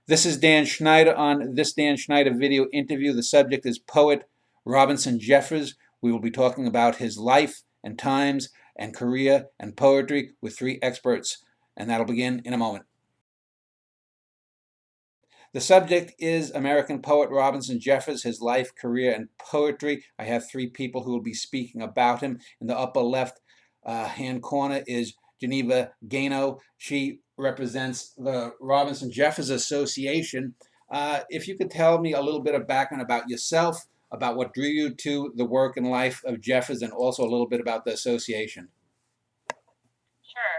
This is Dan Schneider on this Dan Schneider video interview. The subject is poet Robinson Jeffers. We will be talking about his life and times and career and poetry with three experts, and that'll begin in a moment. The subject is American poet Robinson Jeffers, his life, career, and poetry. I have three people who will be speaking about him. In the upper left hand corner is Geneva Gano. She represents the Robinson Jeffers Association. If you could tell me a little bit of background about yourself, about what drew you to the work and life of Jeffers, and also a little bit about the association. Sure.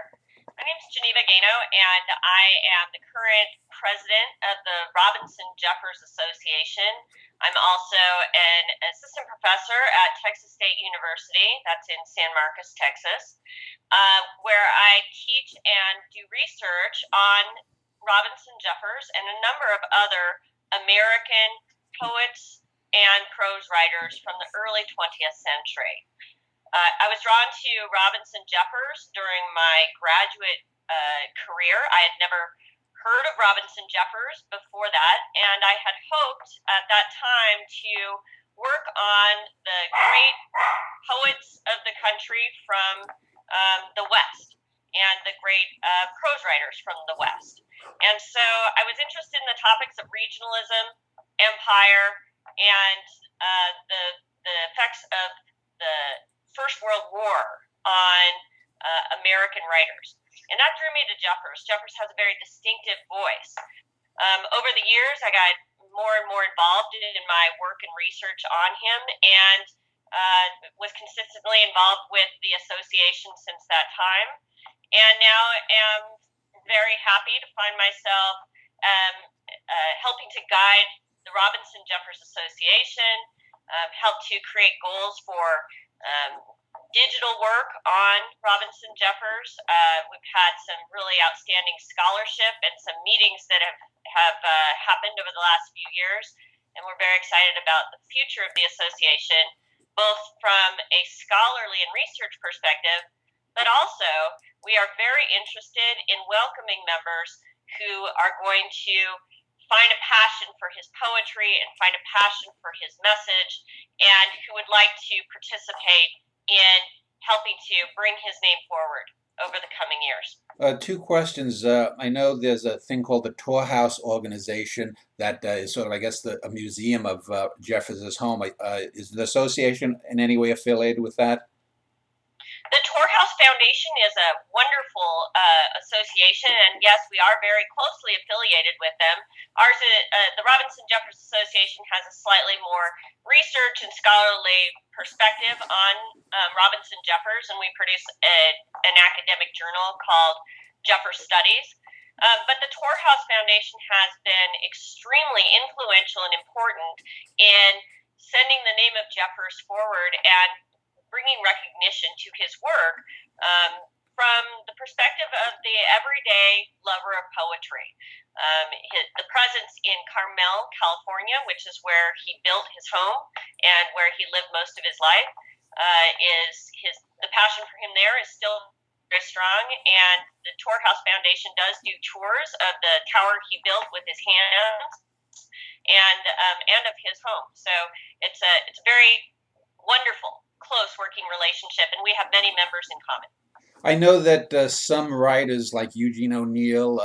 My name is Geneva Gano, and I am the current president of the Robinson Jeffers Association. I'm also an assistant professor at Texas State University, that's in San Marcos, Texas, where I teach and do research on Robinson Jeffers and a number of other American poets and prose writers from the early 20th century. I was drawn to Robinson Jeffers during my graduate career. I had never heard of Robinson Jeffers before that, and I had hoped at that time to work on the great poets of the country from the West and the great prose writers from the West. And so I was interested in the topics of regionalism, empire, and the effects of the First World War on American writers. And that drew me to Jeffers. Jeffers has a very distinctive voice. Over the years, I got more and more involved in my work and research on him, and was consistently involved with the association since that time. And now am very happy to find myself helping to guide the Robinson Jeffers Association, help to create goals for digital work on Robinson Jeffers. We've had some really outstanding scholarship and some meetings that have happened over the last few years, and we're very excited about the future of the association, both from a scholarly and research perspective, but also we are very interested in welcoming members who are going to find a passion for his poetry and find a passion for his message, and who would like to participate in helping to bring his name forward over the coming years. Two questions. I know there's a thing called the Tour House organization that is sort of, I guess, a museum of Jeffers' home. Is the association in any way affiliated with that? The Tour House Foundation is a wonderful association, and yes, we are very closely affiliated with them. Ours, the Robinson Jeffers Association, has a slightly more research and scholarly perspective on Robinson Jeffers, and we produce an academic journal called Jeffers Studies. But the Tour House Foundation has been extremely influential and important in sending the name of Jeffers forward and bringing recognition to his work from the perspective of the everyday lover of poetry. The presence in Carmel, California, which is where he built his home and where he lived most of his life, the passion for him there is still very strong, and the Tour House Foundation does do tours of the tower he built with his hands and of his home. So it's a very wonderful, close working relationship, and we have many members in common. I know that some writers like Eugene O'Neill,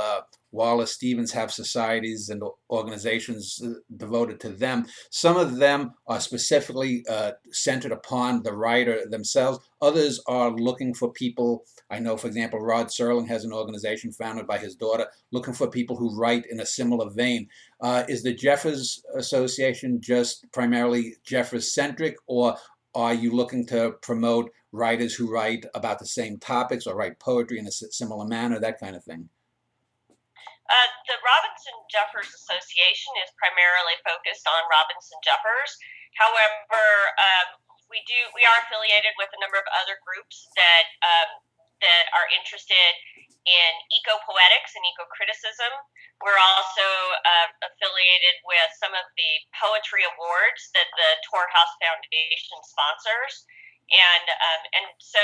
Wallace Stevens have societies and organizations devoted to them. Some of them are specifically centered upon the writer themselves. Others are looking for people. I know, for example, Rod Serling has an organization founded by his daughter looking for people who write in a similar vein. Is the Jeffers Association just primarily Jeffers-centric, or are you looking to promote writers who write about the same topics or write poetry in a similar manner, that kind of thing? The Robinson Jeffers Association is primarily focused on Robinson Jeffers. However, we are affiliated with a number of other groups that are interested in eco-poetics and eco-criticism. We're also affiliated with some of the poetry awards that the Tour House Foundation sponsors, and so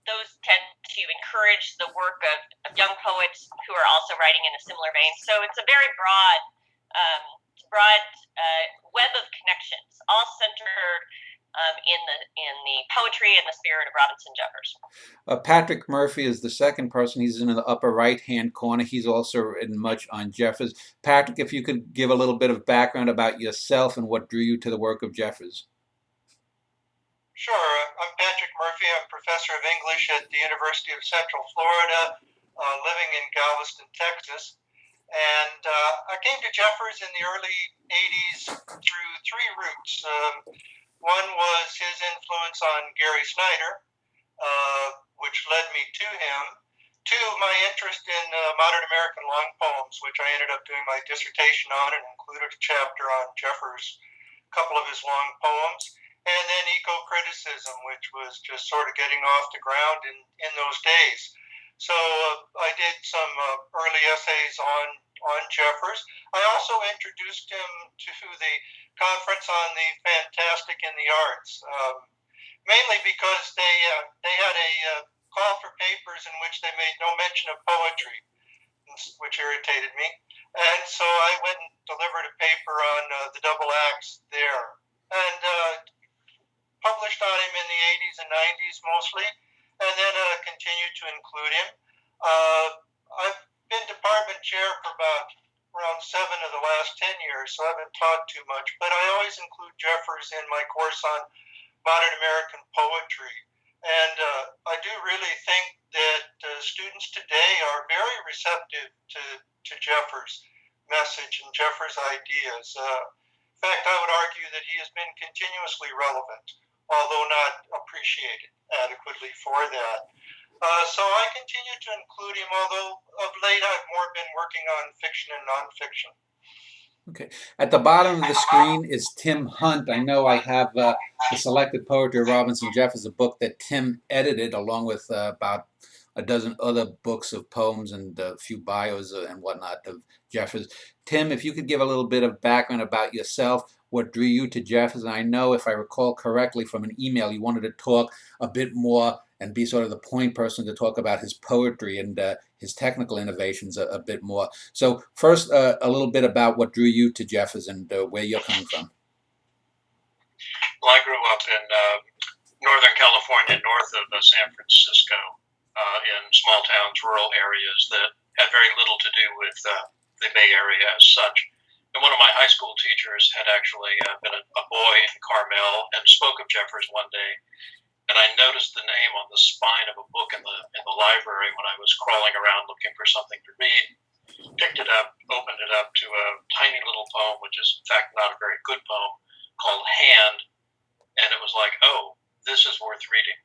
those tend to encourage the work of young poets who are also writing in a similar vein. So it's a very um, broad web of connections, all centered in the poetry and the spirit of Robinson Jeffers. Patrick Murphy is the second person. He's in the upper right-hand corner. He's also written much on Jeffers. Patrick, if you could give a little bit of background about yourself and what drew you to the work of Jeffers. Sure. I'm Patrick Murphy. I'm professor of English at the University of Central Florida, living in Galveston, Texas. And I came to Jeffers in the early 80s through three routes. One was his influence on Gary Schneider, which led me to him. Two, my interest in modern American long poems, which I ended up doing my dissertation on and included a chapter on Jeffers' couple of his long poems. And then eco-criticism, which was just sort of getting off the ground in those days. So I did some early essays on Jeffers. I also introduced him to the Conference on the Fantastic in the Arts, mainly because they had a call for papers in which they made no mention of poetry, which irritated me. And so I went and delivered a paper on the double acts there. And published on him in the 80s and 90s mostly, and then continued to include him. I've been department chair for about around 7 of the last 10 years, so I haven't taught too much, but I always include Jeffers in my course on modern American poetry. And I do really think that students today are very receptive to Jeffers' message and Jeffers' ideas. In fact, I would argue that he has been continuously relevant, although not appreciated adequately for that. So I continue to include him, although of late I've more been working on fiction and nonfiction. Okay. At the bottom of the screen is Tim Hunt. I know I have the Selected Poetry of Robinson Jeffers, a book that Tim edited along with about a dozen other books of poems and a few bios and whatnot of Jeffers. Tim, if you could give a little bit of background about yourself, what drew you to Jeffers. And I know, if I recall correctly from an email, you wanted to talk a bit more and be sort of the point person to talk about his poetry and his technical innovations a bit more. So first, a little bit about what drew you to Jeffers and where you're coming from. Well, I grew up in Northern California, north of San Francisco, in small towns, rural areas that had very little to do with the Bay Area as such. And one of my high school teachers had actually been a boy in Carmel and spoke of Jeffers one day. And I noticed the name on the spine of a book in the library when I was crawling around looking for something to read. Picked it up, opened it up to a tiny little poem, which is in fact not a very good poem, called Hand. And it was like, oh, this is worth reading.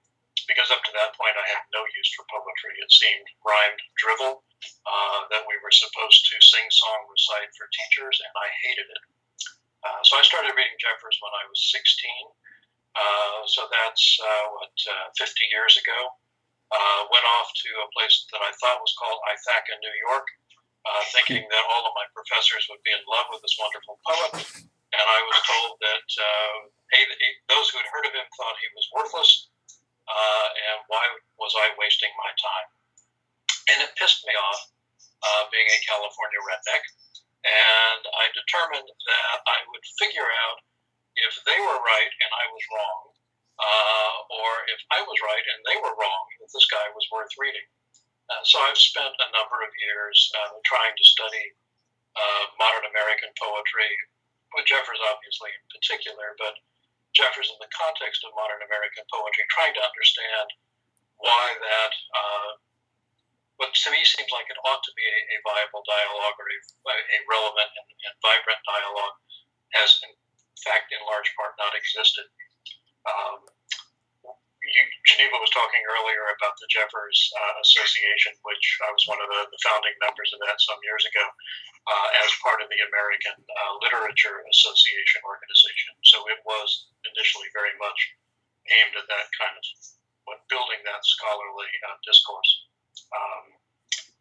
Because up to that point, I had no use for poetry. It seemed rhymed drivel, that we were supposed to sing, song, recite for teachers, and I hated it. So I started reading Jeffers when I was 16. So that's, 50 years ago. Went off to a place that I thought was called Ithaca, New York, thinking that all of my professors would be in love with this wonderful poet. And I was told that those who had heard of him thought he was worthless, and why was I wasting my time? And it pissed me off, being a California redneck, and I determined that I would figure out if they were right and I was wrong, or if I was right and they were wrong, that this guy was worth reading. So I've spent a number of years trying to study modern American poetry, with Jeffers obviously in particular, but Jeffers in the context of modern American poetry, trying to understand why that, what to me seems like it ought to be a viable dialogue, or a relevant and vibrant dialogue, has in fact in large part not existed. Geneva was talking earlier about the Jeffers Association, which I was one of the founding members of that some years ago, as part of the American Literature Association organization. So it was initially very much aimed at that kind of building that scholarly discourse.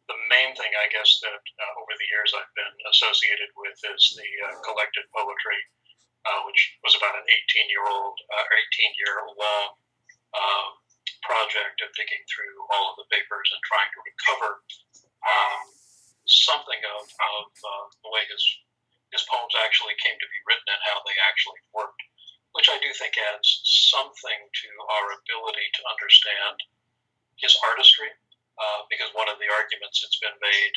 The main thing, I guess, that over the years I've been associated with is the collected poetry, which was about an 18-year long project of digging through all of the papers and trying to recover something of the way his poems actually came to be written and how they actually worked, which I do think adds something to our ability to understand his artistry, because one of the arguments that's been made,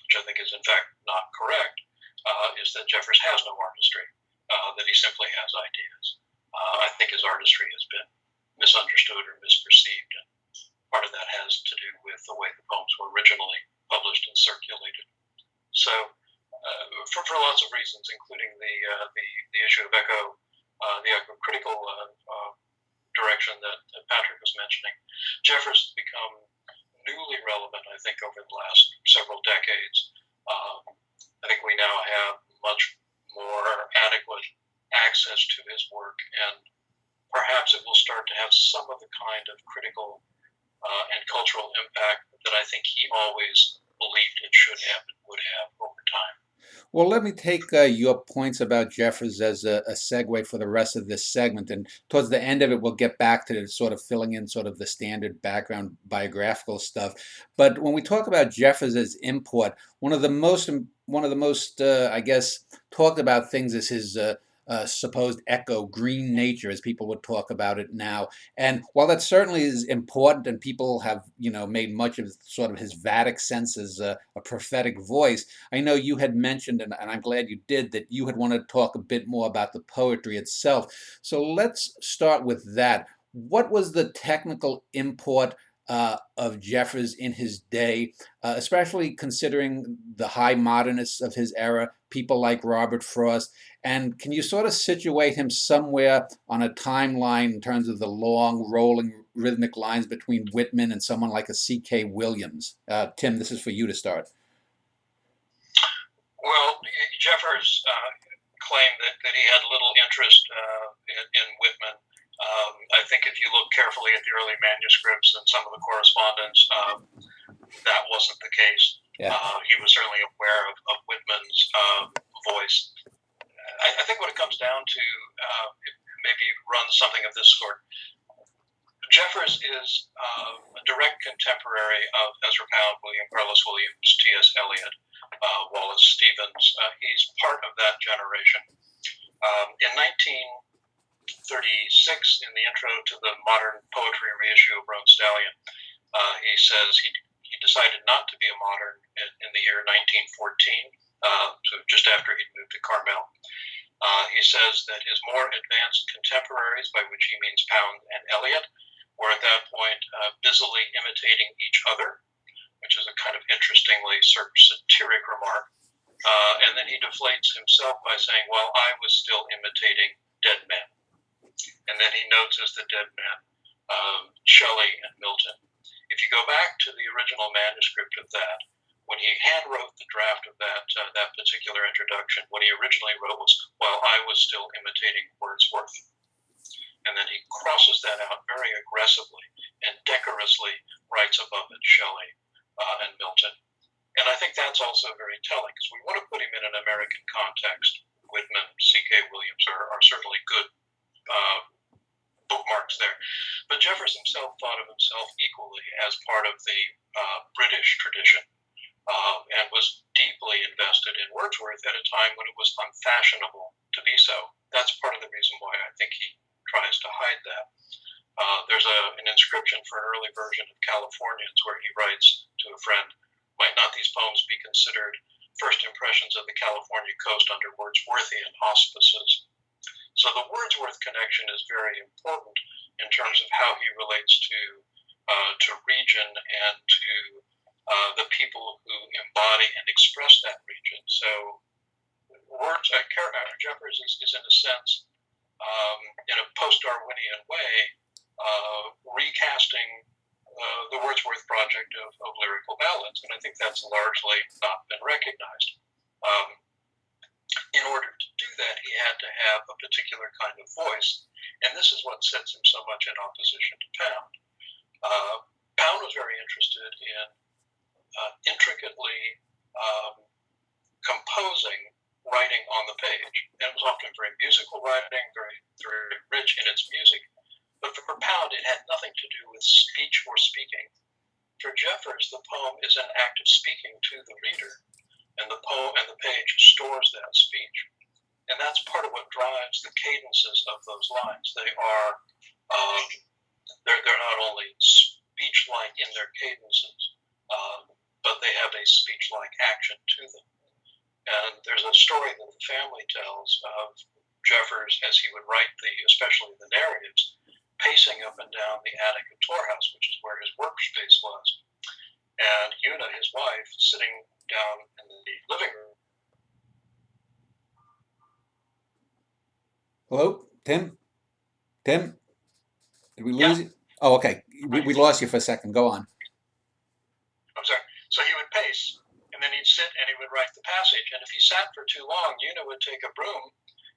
which I think is in fact not correct, is that Jeffers has no artistry, that he simply has ideas. I think his artistry has been misunderstood or misperceived, and part of that has to do with the way the poems were originally published and circulated. So, for lots of reasons, including the issue of echo, the echo-critical direction that Patrick was mentioning, Jeffers has become newly relevant, I think, over the last several decades. I think we now have much more adequate access to his work, and perhaps it will start to have some of the kind of critical and cultural impact that I think he always believed it should have and would have over time. Well, let me take your points about Jeffers as a segue for the rest of this segment. And towards the end of it, we'll get back to sort of filling in sort of the standard background biographical stuff. But when we talk about Jeffers as import, one of the most, I guess, talked about things is his supposed echo green nature, as people would talk about it now. And while that certainly is important, and people have made much of sort of his vatic sense as a prophetic voice, I know you had mentioned, and I'm glad you did, that you had wanted to talk a bit more about the poetry itself. So let's start with that. What was the technical import of Jeffers in his day, especially considering the high modernists of his era, people like Robert Frost? And can you sort of situate him somewhere on a timeline in terms of the long, rolling, rhythmic lines between Whitman and someone like a C.K. Williams? Tim, this is for you to start. Well, Jeffers claimed that he had little interest in Whitman. I think if you look carefully at the early manuscripts and some of the correspondence, that wasn't the case. Yeah. He was certainly aware of Whitman's voice. I think what it comes down to, maybe runs something of this sort. Jeffers is a direct contemporary of Ezra Pound, William Carlos Williams, T.S. Eliot, Wallace Stevens. He's part of that generation. In 1936, in the intro to the modern poetry reissue of Roan Stallion, he says he decided not to be a modern in the year 1914, so just after he'd moved to Carmel. He says that his more advanced contemporaries, by which he means Pound and Eliot, were at that point busily imitating each other, which is a kind of interestingly satiric remark. And then he deflates himself by saying, well, I was still imitating dead men. And then he notes as the dead men Shelley and Milton. If you go back to the original manuscript of that, when he handwrote the draft of that particular introduction, what he originally wrote was, while I was still imitating Wordsworth. And then he crosses that out very aggressively and decorously writes above it Shelley and Milton. And I think that's also very telling, because we want to put him in an American context. Whitman, C.K. Williams are certainly good bookmarks there. But Jeffers himself thought of himself equally as part of the British tradition, and was deeply invested in Wordsworth at a time when it was unfashionable to be so. That's part of the reason why I think he tries to hide that. There's an inscription for an early version of Californians where he writes to a friend, might not these poems be considered first impressions of the California coast under Wordsworthian auspices? So the Wordsworth connection is very important in terms of how he relates to region and to the people who embody and express that region. So Jeffers is in a sense, in a post-Darwinian way, recasting the Wordsworth project of lyrical ballads, and I think that's largely not been recognized. In order to do that, he had to have a particular kind of voice, and this is what sets him so much in opposition to Pound. Pound was very interested in intricately composing writing on the page, and it was often very musical writing, very, very rich in its music. But for Pound, it had nothing to do with speech or speaking. For Jeffers, the poem is an act of speaking to the reader, and the poem and the page stores that speech. And that's part of what drives the cadences of those lines. They are, they're not only speech-like in their cadences, but they have a speech-like action to them. And there's a story that the family tells of Jeffers as he would write especially the narratives, pacing up and down the attic of Tor House, which is where his workspace was. And Una, his wife, sitting down in the living room. Hello, Tim? Tim? Did we lose you? Oh, okay. We lost you for a second. Go on. I'm sorry. So he would pace, and then he'd sit and he would write the passage. And if he sat for too long, Una would take a broom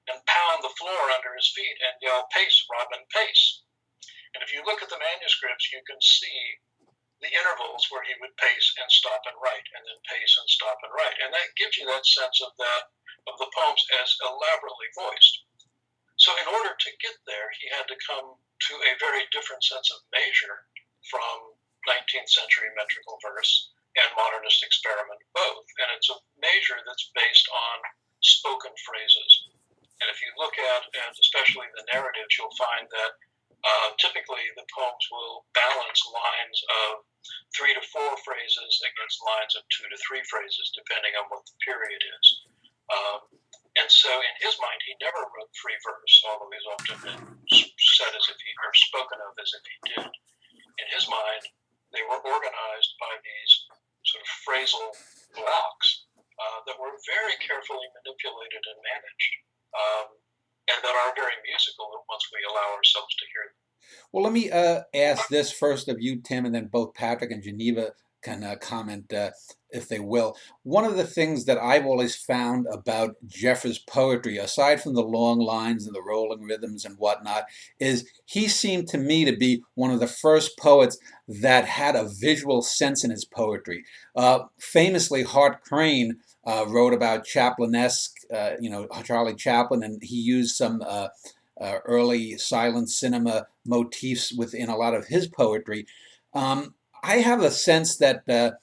and pound the floor under his feet and yell, "Pace, Robin, pace." And if you look at the manuscripts, you can see the intervals where he would pace and stop and write, and then pace and stop and write. And that gives you that sense of the poems as elaborately voiced. So in order to get there, he had to come to a very different sense of measure from 19th century metrical verse and modernist experiment both. And it's a measure that's based on spoken phrases. And if you look at, and especially the narratives, you'll find that typically the poems will balance lines of 3 to 4 phrases against lines of 2 to 3 phrases, depending on what the period is. And so in his mind, he never wrote free verse, although he's often been said as if he, or spoken of as if he did. In his mind, they were organized by these sort of phrasal blocks that were very carefully manipulated and managed, and that are very musical once we allow ourselves to hear them. Well, let me ask this first of you, Tim, and then both Patrick and Geneva can comment if they will. One of the things that I've always found about Jeffers' poetry, aside from the long lines and the rolling rhythms and whatnot, is he seemed to me to be one of the first poets that had a visual sense in his poetry. Famously, Hart Crane wrote about Chaplin-esque, Charlie Chaplin, and he used some early silent cinema motifs within a lot of his poetry. I have a sense that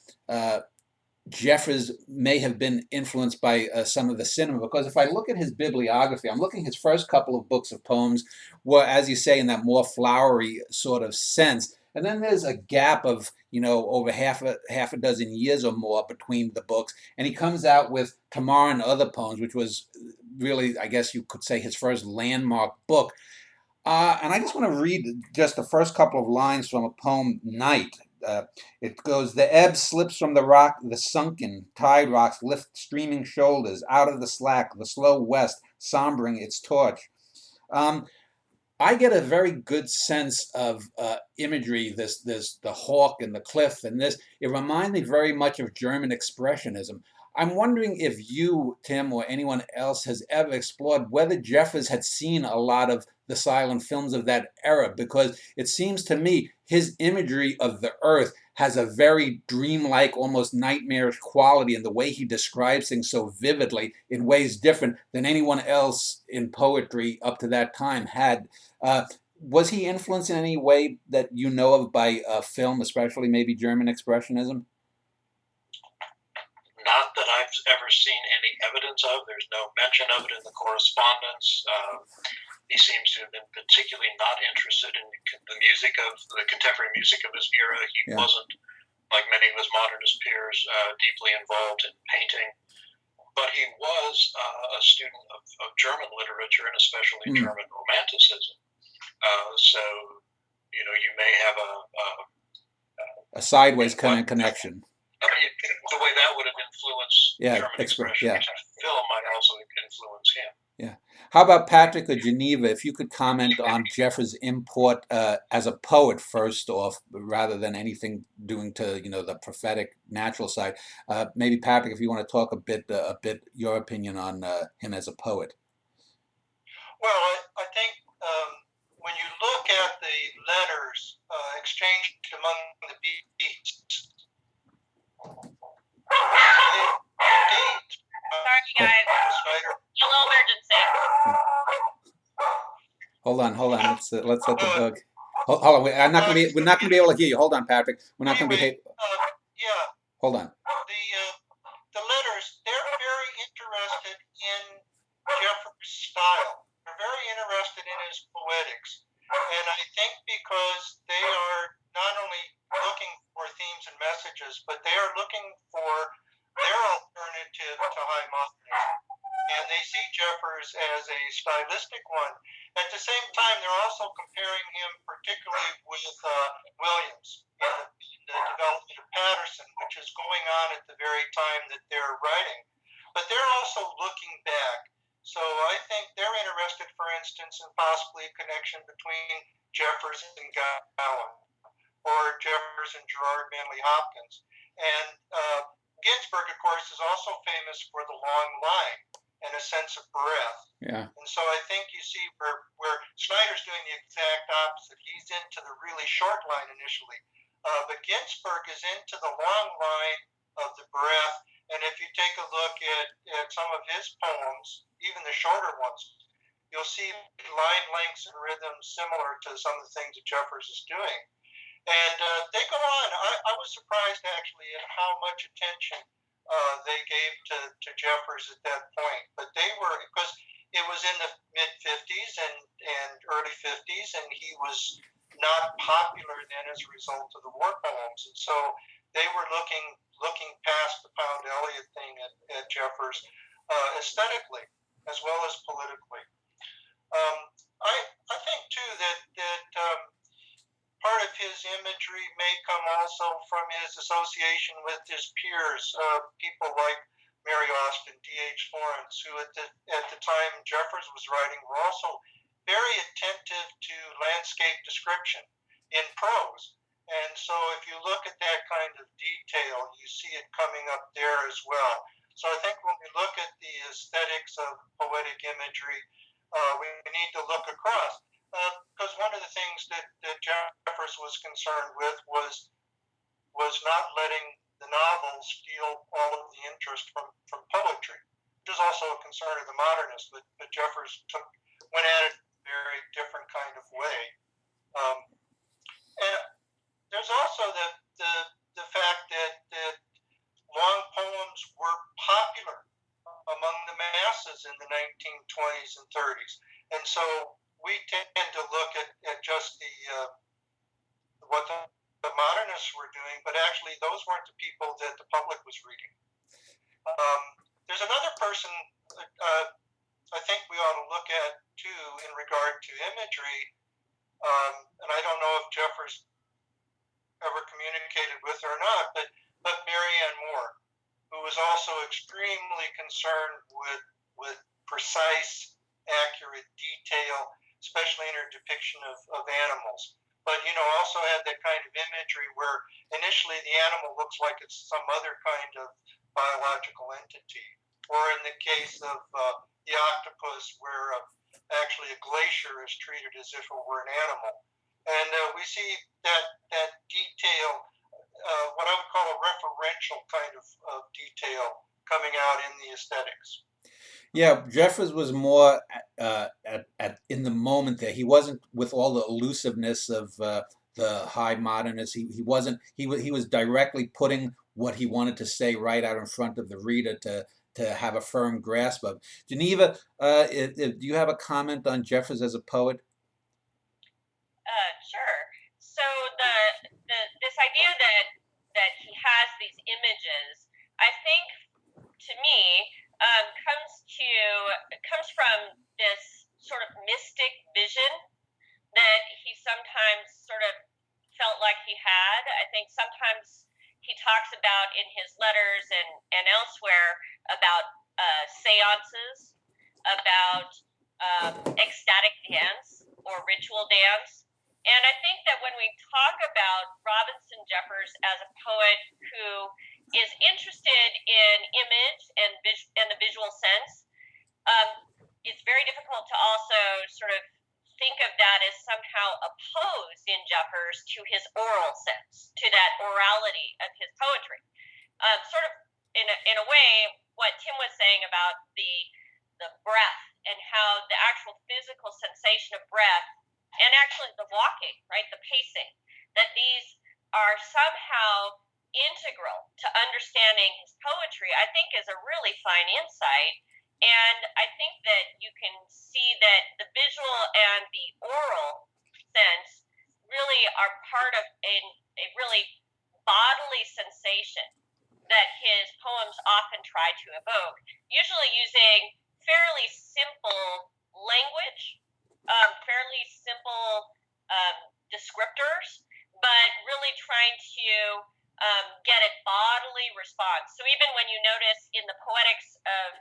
Jeffers may have been influenced by some of the cinema, because if I look at his bibliography, I'm looking at his first couple of books of poems were, as you say, in that more flowery sort of sense. And then there's a gap of, over half a dozen years or more between the books. And he comes out with Tamar and Other Poems, which was really, I guess you could say, his first landmark book. And I just want to read just the first couple of lines from a poem, Night. It goes, "The ebb slips from the rock, the sunken tide rocks lift streaming shoulders out of the slack, the slow west sombering its torch." I get a very good sense of imagery, the hawk and the cliff and this. It reminds me very much of German Expressionism. I'm wondering if you, Tim, or anyone else has ever explored whether Jeffers had seen a lot of the silent films of that era, because it seems to me his imagery of the earth has a very dreamlike, almost nightmarish quality in the way he describes things so vividly in ways different than anyone else in poetry up to that time had. Was he influenced in any way that you know of by film, especially maybe German Expressionism? Not that I've ever seen any evidence of. There's no mention of it in the correspondence. He seems to have been particularly not interested in the music of the contemporary music of his era. He wasn't, like many of his modernist peers, deeply involved in painting. But he was a student of German literature, and especially German Romanticism. So, you may have a sideways kind of connection. The way that would have influenced German expression film might also influence him. Yeah. How about Patrick or Geneva, if you could comment on Jeffers' import as a poet first off, rather than anything doing to the prophetic natural side. Maybe Patrick, if you want to talk a bit your opinion on him as a poet. Well, I think when you look at the letters exchanged among the beasts, sorry, guys. Schneider. A little emergency. Hold on. Let's let the bug. Hold on. I'm not going to be. We're not going to be able to Anyway, hear you. Hold on, Patrick. We're not going to be. yeah, Hold on. the letters, they're very interested in Jeffers' style. They're very interested in his poetics. And I think because they are not only looking for themes and messages, but they are looking for their alternative to high modernism. And they see Jeffers as a stylistic one. At the same time, they're also comparing him particularly with Williams in the development of Patterson, which is going on at the very time that they're writing. But they're also looking back. So I think they're interested, for instance, in possibly a connection between Jeffers and Gowan, or Jeffers and Gerard Manley Hopkins. And Ginsberg, of course, is also famous for the long line and a sense of breath. Yeah. And so I think you see where Schneider's doing the exact opposite. He's into the really short line initially, but Ginsberg is into the long line of the breath. And if you take a look at some of his poems, even the shorter ones, you'll see line lengths and rhythms similar to some of the things that Jeffers is doing. And they go on. I was surprised actually at how much attention they gave to Jeffers at that point. But they were, because it was in the mid 50s and early 50s, and he was not popular then as a result of the war poems. And so they were looking past the Pound Elliott thing at Jeffers aesthetically as well as politically. I think too that part of his imagery may come also from his association with his peers, people like Mary Austin, D.H. Lawrence, who at the time Jeffers was writing were also very attentive to landscape description in prose. And so if you look at that kind of detail, you see it coming up there as well. So I think when we look at the aesthetics of poetic imagery, we need to look across. Because one of the things that Jeffers was concerned with was not letting the novel steal all of the interest from poetry. It is also a concern of the modernists, but Jeffers went at it in a very different kind of way. And there's also the fact that long poems were popular among the masses in the 1920s and 30s, and so we tend to look at just what the modernists were doing, but actually those weren't the people that the public was reading. There's another person I think we ought to look at too in regard to imagery, and I don't know if Jeffers ever communicated with her or not, but Marianne Moore, who was also extremely concerned with precise, accurate detail, especially in her depiction of animals. But, also had that kind of imagery where initially the animal looks like it's some other kind of biological entity. Or in the case of the octopus, where actually a glacier is treated as if it were an animal. And we see that detail, what I would call a referential kind of detail coming out in the aesthetics. Yeah, Jeffers was more in the moment there. He wasn't with all the elusiveness of the high modernists. He wasn't. He was directly putting what he wanted to say right out in front of the reader to have a firm grasp of. Geneva, do you have a comment on Jeffers as a poet? Sure. So this idea that he has these images, I think, to me, comes from this sort of mystic vision that he sometimes sort of felt like he had. I think sometimes he talks about in his letters and elsewhere about seances, about ecstatic dance or ritual dance. And I think that when we talk about Robinson Jeffers as a poet who is interested in image and the visual sense, it's very difficult to also sort of think of that as somehow opposed in Jeffers to his oral sense, to that orality of his poetry. Sort of in a way, what Tim was saying about the breath and how the actual physical sensation of breath, and actually actually the walking, right, the pacing, that these are somehow integral to understanding his poetry, I think is a really fine insight. And I think that you can see that the visual and the oral sense really are part of a really bodily sensation that his poems often try to evoke, usually using fairly simple language, fairly simple descriptors, but really trying to get a bodily response. So even when you notice in the poetics of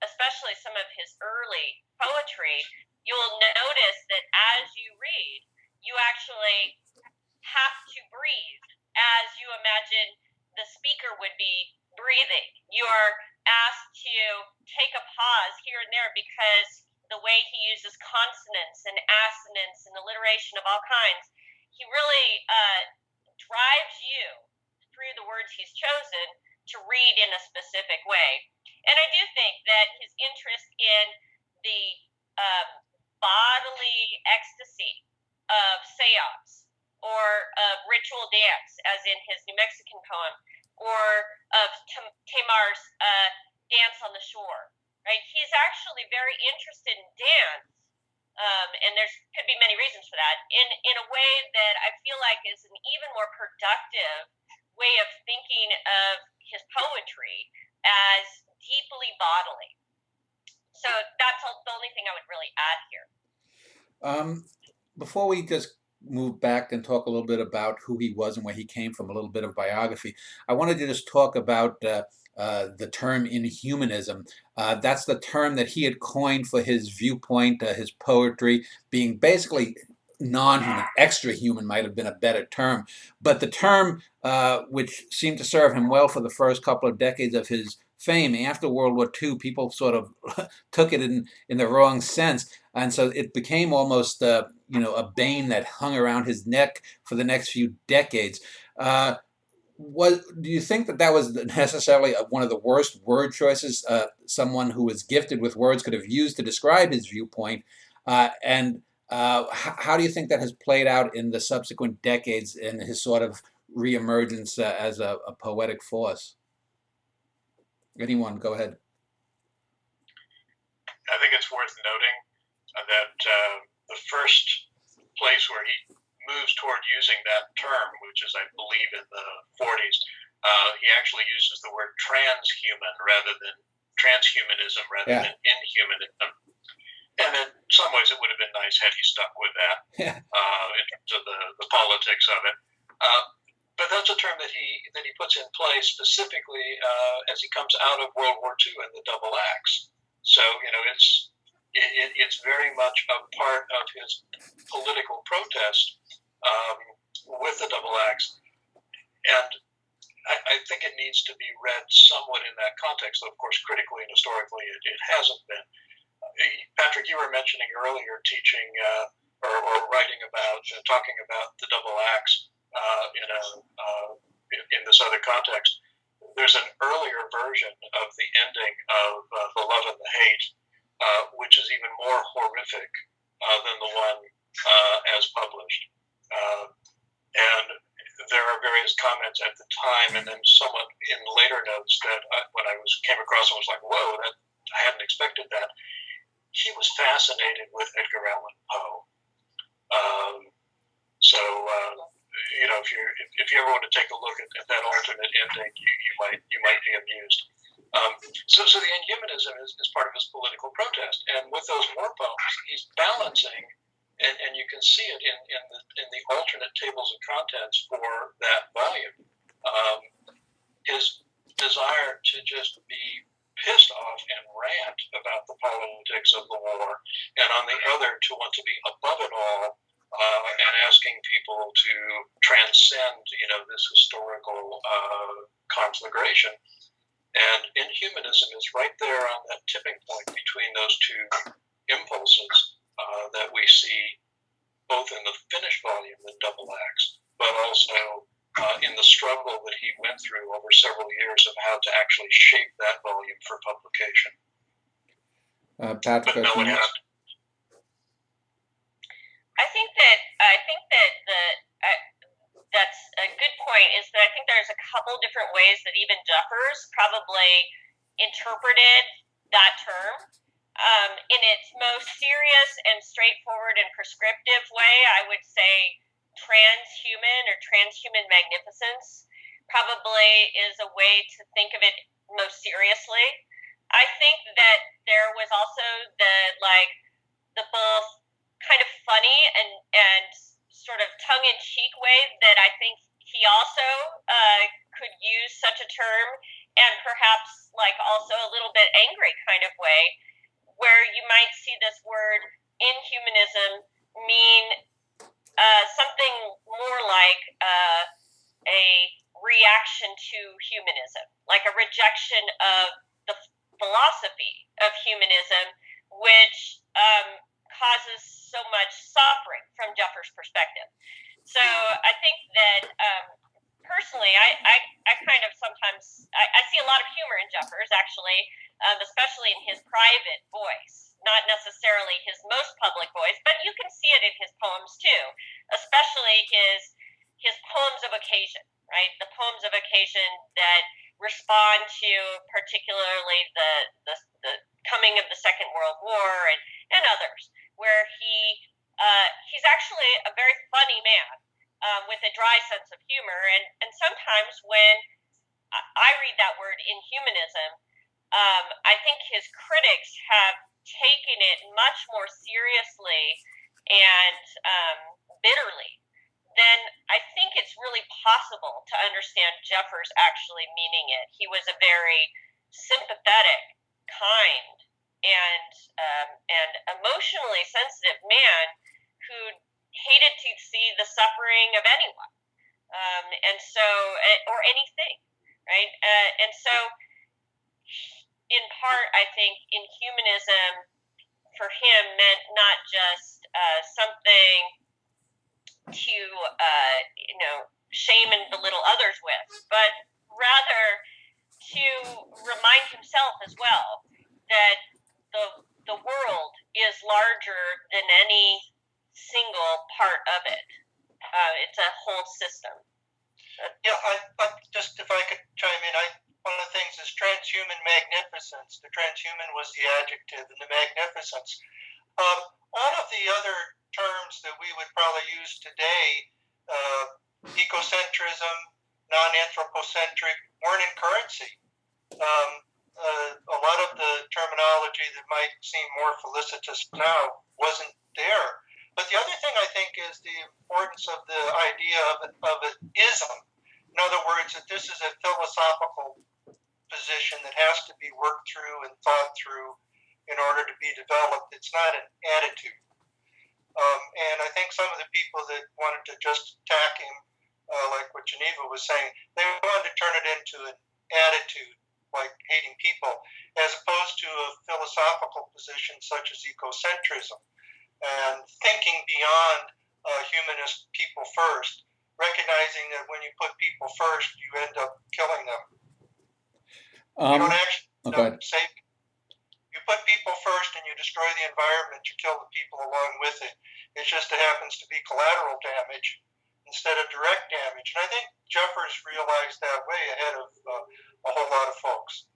especially some of his early poetry, you'll notice that as you read, you actually have to breathe as you imagine the speaker would be breathing. You are asked to take a pause here and there because the way he uses consonants and assonants and alliteration of all kinds, he really drives you through the words he's chosen to read in a specific way. And I do think that his interest in the bodily ecstasy of seance or of ritual dance, as in his New Mexican poem, or of Tamar's dance on the shore, right? He's actually very interested in dance, and there could be many reasons for that, in a way that I feel like is an even more productive way of thinking of his poetry as deeply bodily. So that's the only thing I would really add here. Before we just move back and talk a little bit about who he was and where he came from, a little bit of biography, I wanted to just talk about the term inhumanism. That's the term that he had coined for his viewpoint, his poetry being basically non-human. Extra human might have been a better term, but the term which seemed to serve him well for the first couple of decades of his fame. After World War II, people sort of took it in the wrong sense, and so it became almost a bane that hung around his neck for the next few decades. Do you think that was necessarily one of the worst word choices someone who was gifted with words could have used to describe his viewpoint? And how do you think that has played out in the subsequent decades in his sort of reemergence as a poetic force? Anyone, go ahead. I think it's worth noting that the first place where he moves toward using that term, which is, I believe, in the 40s, he actually uses the word transhumanism rather than Yeah. inhumanism. And in some ways, it would have been nice had he stuck with that Yeah. in terms of the politics of it. But that's a term that he puts in place specifically as he comes out of World War II and the double axe. So it's very much a part of his political protest with the double axe, and I think it needs to be read somewhat in that context. Though, of course, critically and historically, it hasn't been. Patrick, you were mentioning earlier teaching or writing about talking about the double axe. In this other context, there's an earlier version of the ending of The Love and the Hate, which is even more horrific than the one as published. And there are various comments at the time, and then somewhat in later notes that when I came across, I was like, "Whoa, I hadn't expected that." He was fascinated with Edgar Allan Poe. If you ever want to take a look at that alternate ending, you might be amused. So the inhumanism is part of his political protest, and with those war poems, he's balancing, and you can see it in the alternate tables of contents for that volume. His desire to just be pissed off and rant about the politics of the war, and on the other to want to be above it all. And asking people to transcend, this historical conflagration. And inhumanism is right there on that tipping point between those two impulses that we see both in the finished volume, the double axe, but also in the struggle that he went through over several years of how to actually shape that volume for publication. Patrick, I think that I think that that's a good point. Is that I think there's a couple different ways that even Jeffers probably interpreted that term. In its most serious and straightforward and prescriptive way, I would say transhuman or transhuman magnificence probably is a way to think of it most seriously. I think that there was also the both kind of funny and sort of tongue-in-cheek way that I think he also could use such a term, and perhaps also a little bit angry kind of way, where you might see this word inhumanism mean something more like a reaction to humanism, like a rejection of the philosophy of humanism, which causes so much suffering from Jeffers' perspective. So I think that personally, I kind of sometimes I see a lot of humor in Jeffers, actually, especially in his private voice, not necessarily his most public voice, but you can see it in his poems too, especially his poems of occasion, right? The poems of occasion that respond to particularly the coming of the Second World War and others, where he's actually a very funny man with a dry sense of humor, and sometimes when I read that word inhumanism, I think his critics have taken it much more seriously and bitterly then I think it's really possible to understand Jeffers actually meaning it. He was a very sympathetic, kind, and emotionally sensitive man who hated to see the suffering of anyone, or anything, right? And so, in part, I think inhumanism for him meant not just something to shame and belittle others with, but rather to remind himself as well that the world is larger than any single part of it. It's a whole system. Yeah, I just, if I could chime in, one of the things is transhuman magnificence. The transhuman was the adjective, and the magnificence. All of the other terms that we would probably use today, ecocentrism, non-anthropocentric, weren't in currency. A lot of the terminology that might seem more felicitous now wasn't there. But the other thing I think is the importance of the idea of an ism. In other words, that this is a philosophical position that has to be worked through and thought through in order to be developed. It's not an attitude. And I think some of the people that wanted to just attack him, like what Geneva was saying, they wanted to turn it into an attitude, like hating people, as opposed to a philosophical position such as ecocentrism and thinking beyond humanist people first, recognizing that when you put people first, you end up killing them. You don't actually save. You put people first and you destroy the environment, you kill the people along with it. It just happens to be collateral damage instead of direct damage. And I think Jeffers realized that way ahead of a whole lot of folks.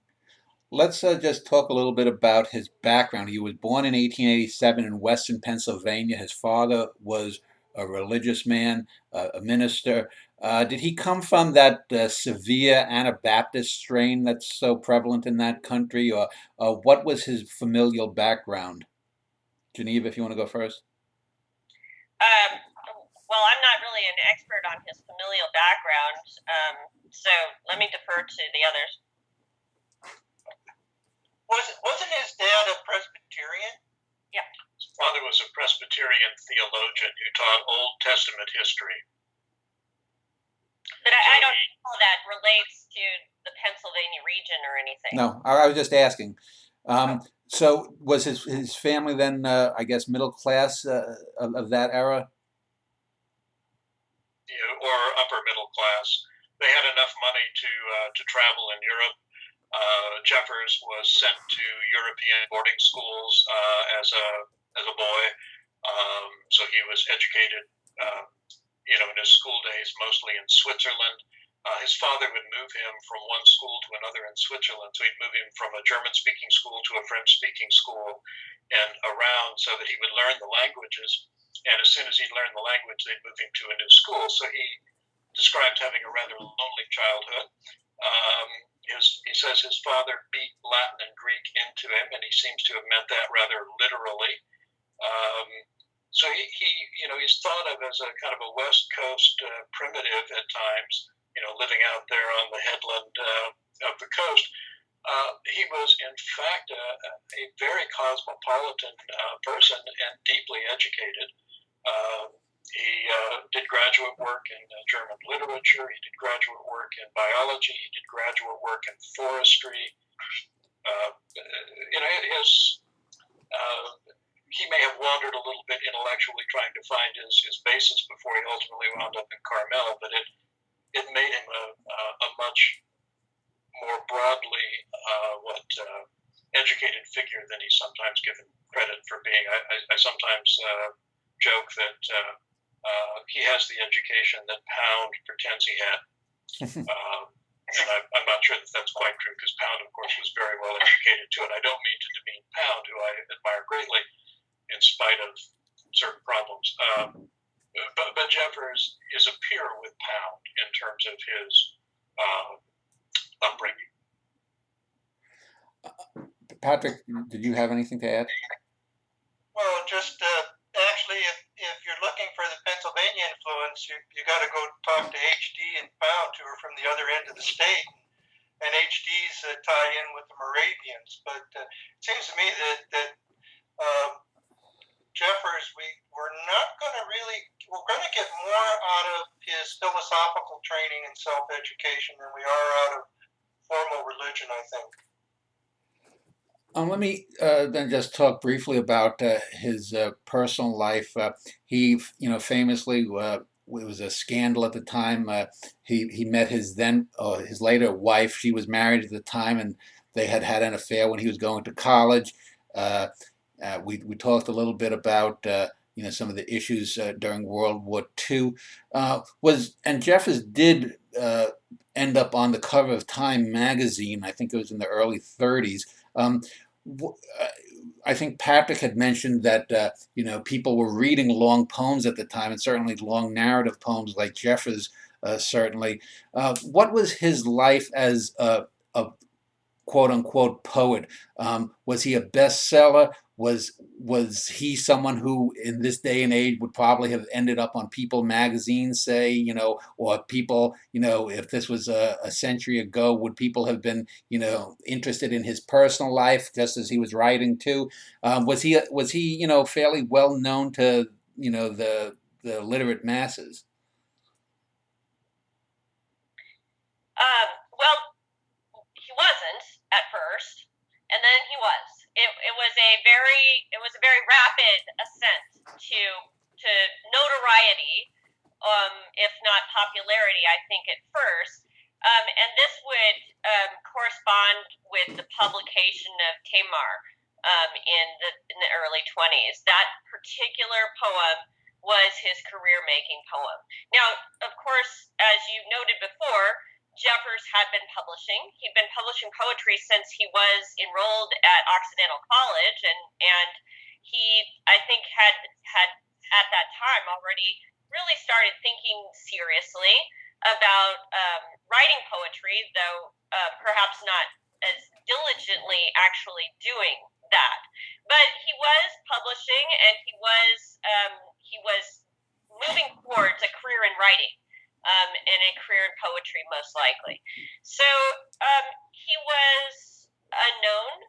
Let's just talk a little bit about his background. He was born in 1887 in Western Pennsylvania. His father was a religious man, a minister. Did he come from that severe Anabaptist strain that's so prevalent in that country, or what was his familial background? Geneva, if you want to go first. Well, I'm not really an expert on his familial background, so let me defer to the others. Wasn't his dad a Presbyterian? Yeah. His father was a Presbyterian theologian who taught Old Testament history. But I don't know how that relates to the Pennsylvania region or anything. No, I was just asking. So was his family then, I guess, middle class of that era? Yeah, or upper middle class. They had enough money to travel in Europe. Jeffers was sent to European boarding schools as a boy, so he was educated in his school days, mostly in Switzerland. His father would move him from one school to another in Switzerland. So he'd move him from a German-speaking school to a French-speaking school and around so that he would learn the languages. And as soon as he'd learned the language, they'd move him to a new school. So he described having a rather lonely childhood. He says his father beat Latin and Greek into him, and he seems to have meant that rather literally. So he's thought of as a kind of a West Coast primitive at times, living out there on the headland of the coast. He was, in fact, a very cosmopolitan person and deeply educated. He did graduate work in German literature. He did graduate work in biology. He did graduate work in forestry. He may have wandered a little bit intellectually trying to find his basis before he ultimately wound up in Carmel, but it made him a much more broadly educated figure than he's sometimes given credit for being. I sometimes joke that he has the education that Pound pretends he had. And I'm not sure that that's quite true, because Pound, of course, was very well educated too. And I don't mean to demean Pound, who I admire greatly, in spite of certain problems. But Jeffers is a peer with Pound in terms of his upbringing. Patrick, did you have anything to add? Well, just actually, if you're looking for the Pennsylvania influence, you got to go talk to HD and Pound, who are from the other end of the state, and HD's tie in with the Moravians. But it seems to me that Jeffers, we're going to get more out of his philosophical training and self-education than we are out of formal religion, I think. Let me then just talk briefly about his personal life. He, famously, it was a scandal at the time. He met his later wife. She was married at the time, and they had an affair when he was going to college. We talked a little bit about some of the issues during World War II. And Jeffers did end up on the cover of Time magazine. I think it was in the early 30s. I think Patrick had mentioned that people were reading long poems at the time, and certainly long narrative poems like Jeffers. Certainly, what was his life as a quote unquote poet? Was he a bestseller? Was he someone who, in this day and age, would probably have ended up on People magazine, say, or people, if this was a century ago, would people have been, interested in his personal life just as he was writing too? Was he, fairly well known to, the literate masses? Well, he wasn't at first, and then he was. It was a very rapid ascent to notoriety, if not popularity, I think, at first. And this would correspond with the publication of Tamar in the early 20s. That particular poem was his career-making poem. Now, of course, as you noted before, Jeffers had been publishing. He'd been publishing poetry since he was enrolled at Occidental College, and he, I think, had at that time already really started thinking seriously about writing poetry, though perhaps not as diligently actually doing that. But he was publishing, and he was moving towards a career in writing. And a career in poetry, most likely. So he was unknown,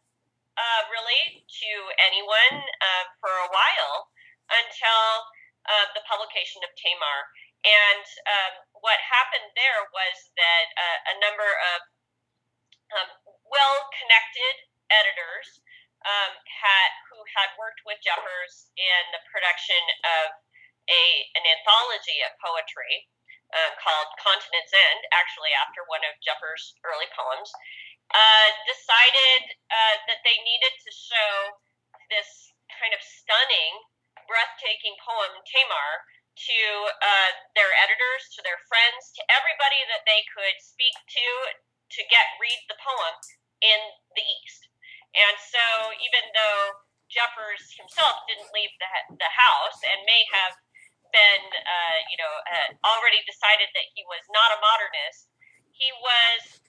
really, to anyone for a while until the publication of Tamar. And what happened there was that a number of well-connected editors who had worked with Jeffers in the production of an anthology of poetry, called Continent's End, actually after one of Jeffers' early poems, decided that they needed to show this kind of stunning, breathtaking poem, Tamar, to their editors, to their friends, to everybody that they could speak to read the poem in the East. And so even though Jeffers himself didn't leave the house and may have been, already decided that he was not a modernist, he was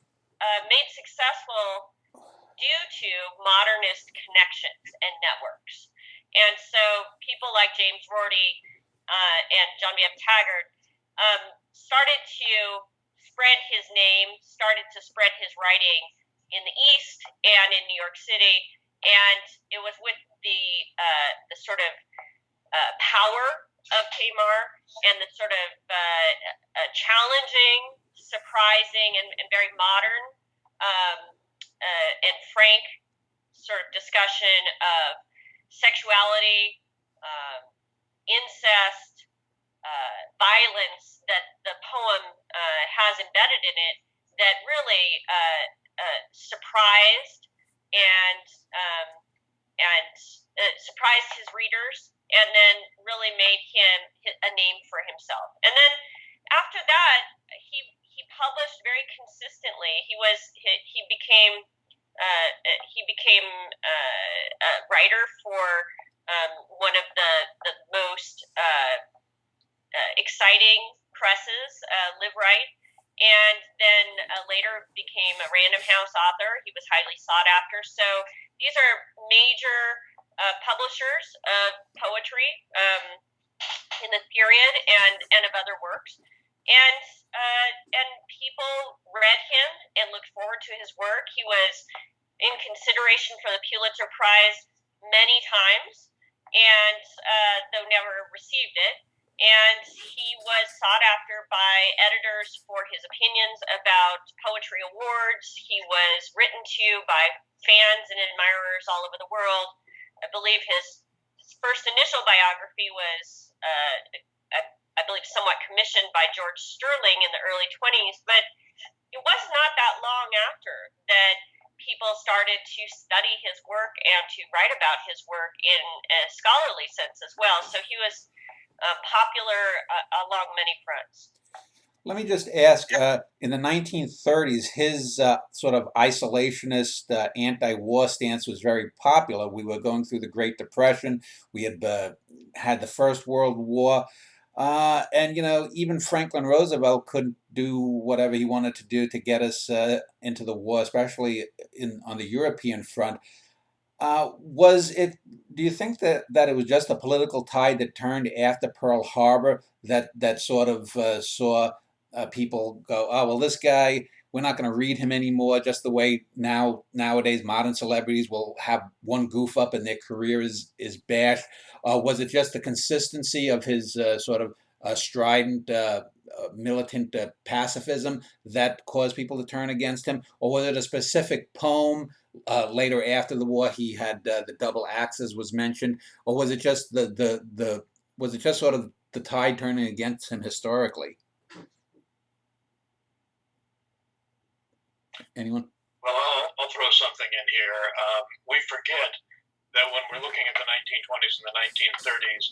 made successful due to modernist connections and networks. And so people like James Rorty and John B. F. Taggart started to spread his name, started to spread his writing in the East and in New York City. And it was with the sort of power of Tamar and the sort of challenging, surprising, and very modern and frank sort of discussion of sexuality, incest, violence that the poem has embedded in it that really surprised and surprised his readers, and then really made him a name for himself. And then after that, he published very consistently. He became a writer for one of the most exciting presses, Live Right, and then later became a Random House author. He was highly sought after. So these are major publishers of poetry in this period and of other works. And people read him and looked forward to his work. He was in consideration for the Pulitzer Prize many times, and though never received it. And he was sought after by editors for his opinions about poetry awards. He was written to by fans and admirers all over the world. I believe his first initial biography was, I believe, somewhat commissioned by George Sterling in the early 1920s. But it was not that long after that people started to study his work and to write about his work in a scholarly sense as well. So he was popular along many fronts. Let me just ask, in the 1930s, his sort of isolationist, anti-war stance was very popular. We were going through the Great Depression. We had had the First World War. And, even Franklin Roosevelt couldn't do whatever he wanted to do to get us into the war, especially on the European front. Do you think that it was just a political tide that turned after Pearl Harbor that sort of saw people go, oh, well, this guy, we're not going to read him anymore, just the way nowadays modern celebrities will have one goof up and their career is bashed? Was it just the consistency of his sort of strident, militant pacifism that caused people to turn against him? Or was it a specific poem? Later after the war, he had the double axes was mentioned, or was it just was it just sort of the tide turning against him historically? Anyone? Well, I'll throw something in here. We forget that when we're looking at the 1920s and the 1930s,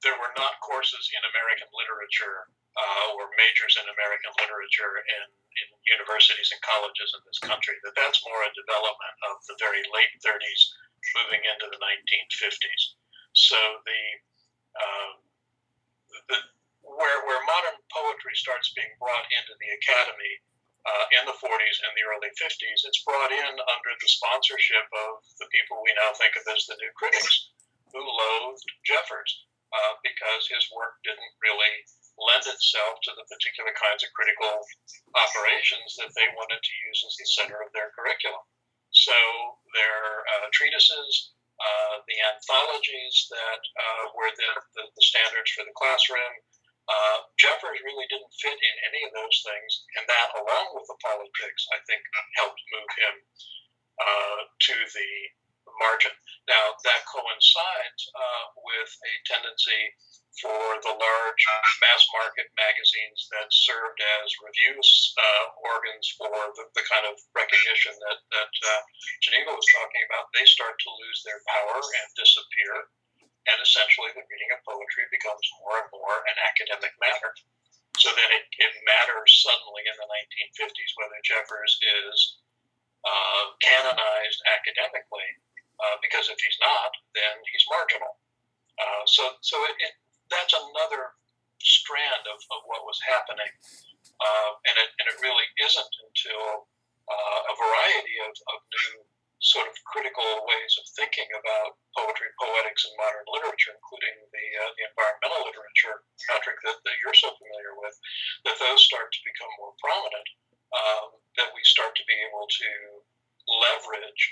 there were not courses in American literature or majors in American literature in universities and colleges in this country. That's more a development of the very late 30s moving into the 1950s. So where modern poetry starts being brought into the academy in the 40s and the early 50s, it's brought in under the sponsorship of the people we now think of as the new critics, who loathed Jeffers because his work didn't really lend itself to the particular kinds of critical operations that they wanted to use as the center of their curriculum. So their treatises, the anthologies that were the standards for the classroom, Jeffers really didn't fit in any of those things, and that, along with the politics, I think helped move him to the margin. Now, that coincides with a tendency for the large mass market magazines that served as reviews organs for the kind of recognition that Geneva was talking about. They start to lose their power and disappear. and essentially the reading of poetry becomes more and more an academic matter. So then it matters suddenly in the 1950s whether Jeffers is canonized academically, because if he's not, then he's marginal. That's another strand of what was happening, and it really isn't until a variety of new sort of critical ways of thinking about poetry, poetics, and modern literature, including the environmental literature, Patrick, that you're so familiar with, that those start to become more prominent, that we start to be able to leverage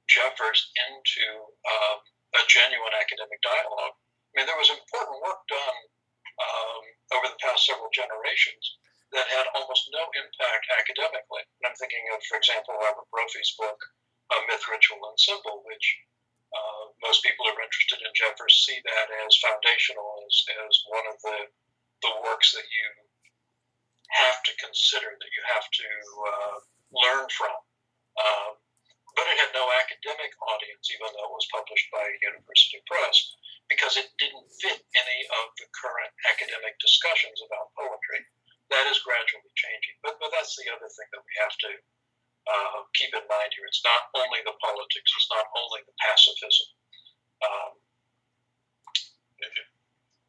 Jeffers into a genuine academic dialogue. I mean, there was important work done over the past several generations that had almost no impact academically. And I'm thinking of, for example, Robert Brophy's book, Myth, Ritual, and Symbol, which most people who are interested in Jeffers see that as foundational, as one of the works that you have to consider, that you have to learn from. But it had no academic audience, even though it was published by a university press, because it didn't fit any of the current academic discussions about poetry. That is gradually changing. But that's the other thing that we have to keep in mind here. It's not only the politics, it's not only the pacifism.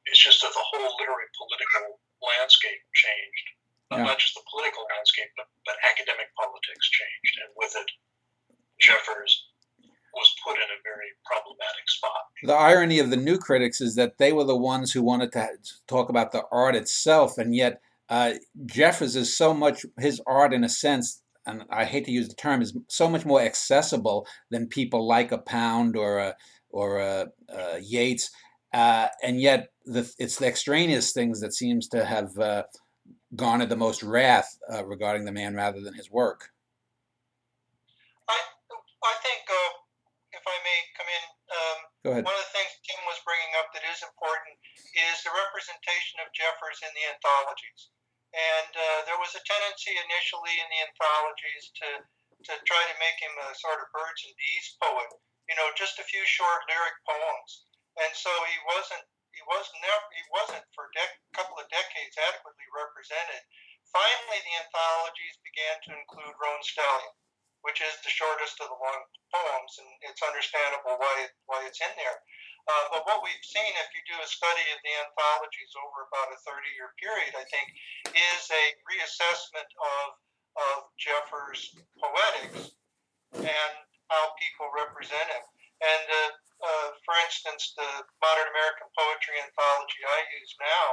It's just that the whole literary political landscape changed. Yeah. Not just the political landscape, but academic politics changed. And with it, Jeffers was put in a very problematic spot. The irony of the new critics is that they were the ones who wanted to talk about the art itself, and yet Jeffers is so much, his art in a sense, and I hate to use the term, is so much more accessible than people like a Pound or a Yeats, and yet it's the extraneous things that seems to have garnered the most wrath regarding the man rather than his work. I think, if I may come in, Go ahead. one of the things Tim was bringing up that is important is the representation of Jeffers in the anthologies. And there was a tendency initially in the anthologies to try to make him a sort of birds and bees poet, just a few short lyric poems. And so he wasn't for a couple of decades adequately represented. Finally, the anthologies began to include Roan Stallion, which is the shortest of the long poems, and it's understandable why it's in there. But what we've seen, if you do a study of the anthologies over about a 30-year period, I think, is a reassessment of Jeffers' poetics and how people represent him. And for instance, the Modern American Poetry Anthology I use now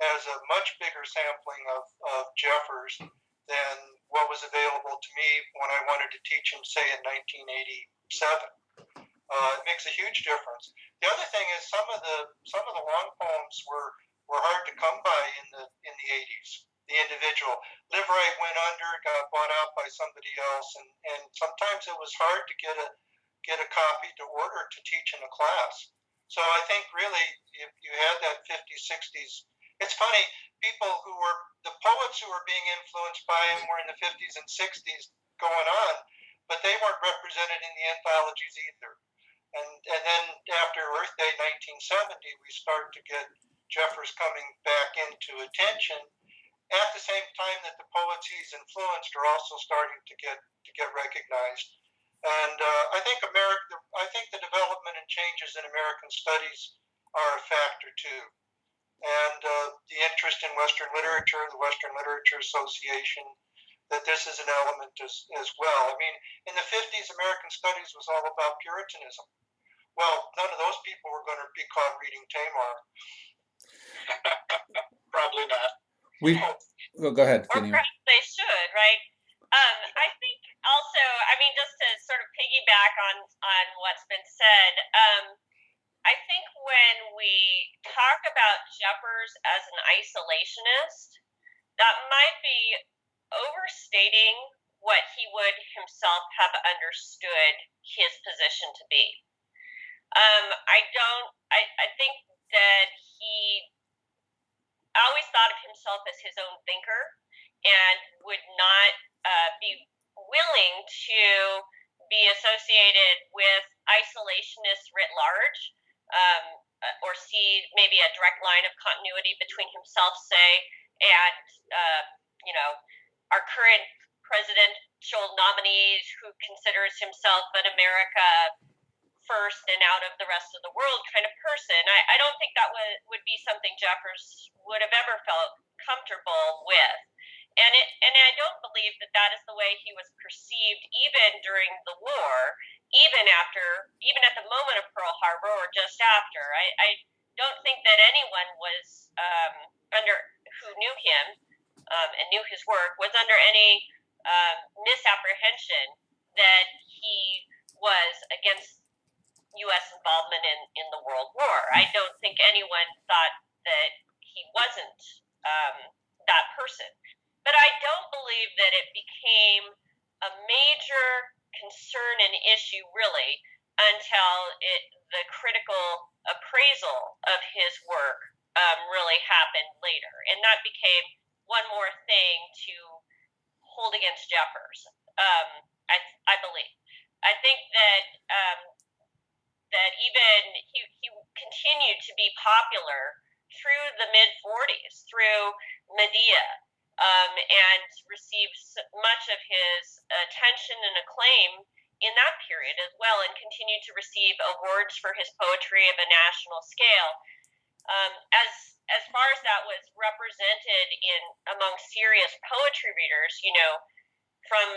has a much bigger sampling of Jeffers than what was available to me when I wanted to teach him, say, in 1987. It makes a huge difference. The other thing is some of the long poems were hard to come by in the 80s. The individual Live Right went under, got bought out by somebody else, and sometimes it was hard to get a copy to order to teach in a class. So I think really you had that 50s, 60s. It's funny, the poets who were being influenced by him were in the 50s and 60s going on, but they weren't represented in the anthologies either. And then after Earth Day 1970, we start to get Jeffers coming back into attention at the same time that the poets he's influenced are also starting to get recognized. And I think the development and changes in American studies are a factor too. And the interest in Western literature, the Western Literature Association, that this is an element as well. I mean, in the 50s, American studies was all about Puritanism. Well, none of those people were going to be caught reading Tamar. Probably not. Go ahead. Or perhaps they should, right? I think also, just to sort of piggyback on what's been said, I think when we talk about Jeffers as an isolationist, that might be overstating what he would himself have understood his position to be. I think that he always thought of himself as his own thinker and would not be willing to be associated with isolationists writ large, or see maybe a direct line of continuity between himself, say, and our current presidential nominee who considers himself an America first and out of the rest of the world kind of person. I don't think that would be something Jeffers would have ever felt comfortable with. And I don't believe that is the way he was perceived even during the war, even at the moment of Pearl Harbor or just after. I don't think that anyone was who knew him and knew his work was under any misapprehension that he was against U.S. involvement in the World War. I don't think anyone thought that he wasn't that person. But I don't believe that it became a major concern and issue, really, until the critical appraisal of his work really happened later. And that became one more thing to hold against Jeffers, I believe. I think that even he continued to be popular through the mid-40s, through Medea, and received much of his attention and acclaim in that period as well, and continued to receive awards for his poetry of a national scale. As far as that was represented among serious poetry readers, from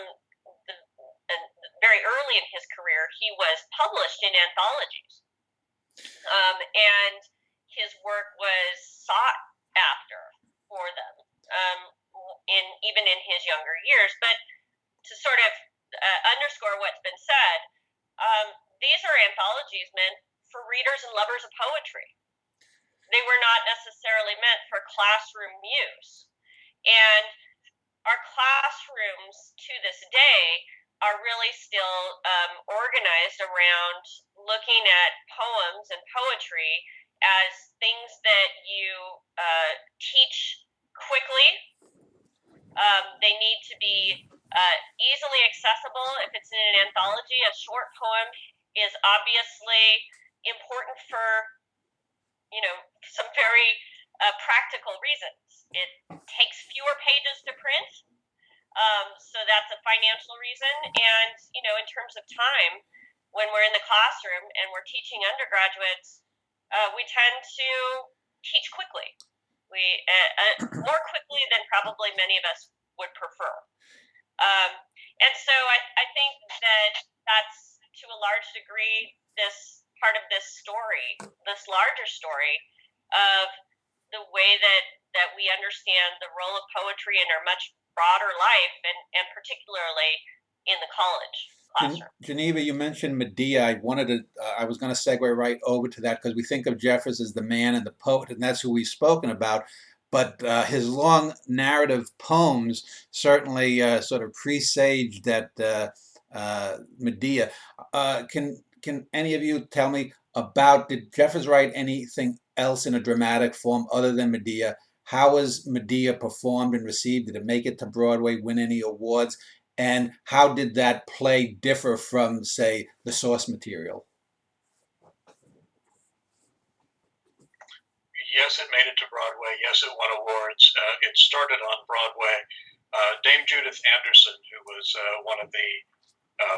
very early in his career, he was published in anthologies, and his work was sought after for them, even in his younger years. But to sort of underscore what's been said, these are anthologies meant for readers and lovers of poetry. They were not necessarily meant for classroom use. And our classrooms to this day are really still organized around looking at poems and poetry as things that you teach quickly. They need to be easily accessible. If it's in an anthology, a short poem is obviously important for some very practical reasons. It takes fewer pages to print, so that's a financial reason. And in terms of time, when we're in the classroom and we're teaching undergraduates, we tend to teach quickly. We more quickly than probably many of us would prefer. And so I think that's to a large degree this part of this story, this larger story of the way that we understand the role of poetry in our much broader life, and particularly in the college classroom. Geneva, you mentioned Medea. I was going to segue right over to that, because we think of Jeffers as the man and the poet, and that's who we've spoken about. But his long narrative poems certainly sort of presaged that Medea. Can any of you tell me did Jeffers write anything else in a dramatic form other than Medea? How was Medea performed and received? Did it make it to Broadway, win any awards? And how did that play differ from, say, the source material? Yes, it made it to Broadway. Yes, it won awards. It started on Broadway. Dame Judith Anderson, who was one of the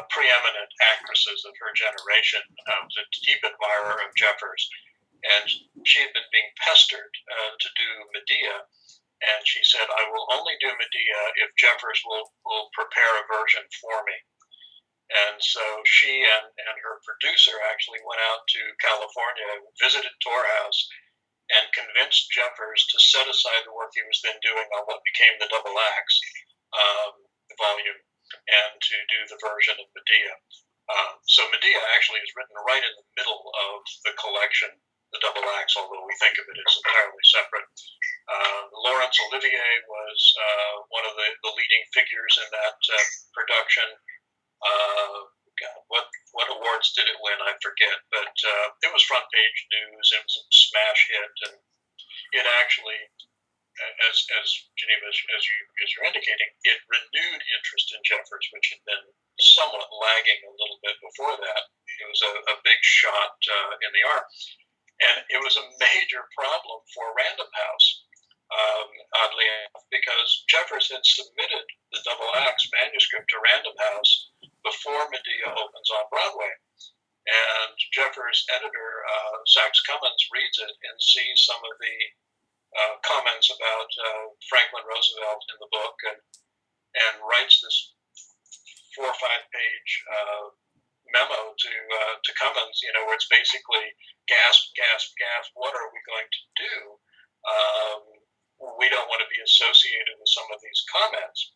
preeminent actresses of her generation, was a deep admirer of Jeffers, and she had been being pestered to do Medea, and she said, "I will only do Medea if Jeffers will prepare a version for me." And so she and her producer actually went out to California, visited Torhouse, and convinced Jeffers to set aside the work he was then doing on what became the double acts volume, and to do the version of Medea. So Medea actually is written right in the middle of the collection, the double acts, although we think of it as entirely separate. Laurence Olivier was one of the leading figures in that production. What awards did it win? I forget, but it was front page news. It was a smash hit, and it actually, as Geneva, as you're indicating, it renewed interest in Jeffers, which had been somewhat lagging a little bit before that. It was a big shot in the arm. And it was a major problem for Random House, oddly enough, because Jeffers had submitted the double acts manuscript to Random House before Medea opens on Broadway. And Jeffers' editor, Sax Cummins, reads it and sees some of the comments about Franklin Roosevelt in the book and writes this 4 or 5 page memo to Cummins, where it's basically gasp, gasp, gasp. What are we going to do? We don't want to be associated with some of these comments.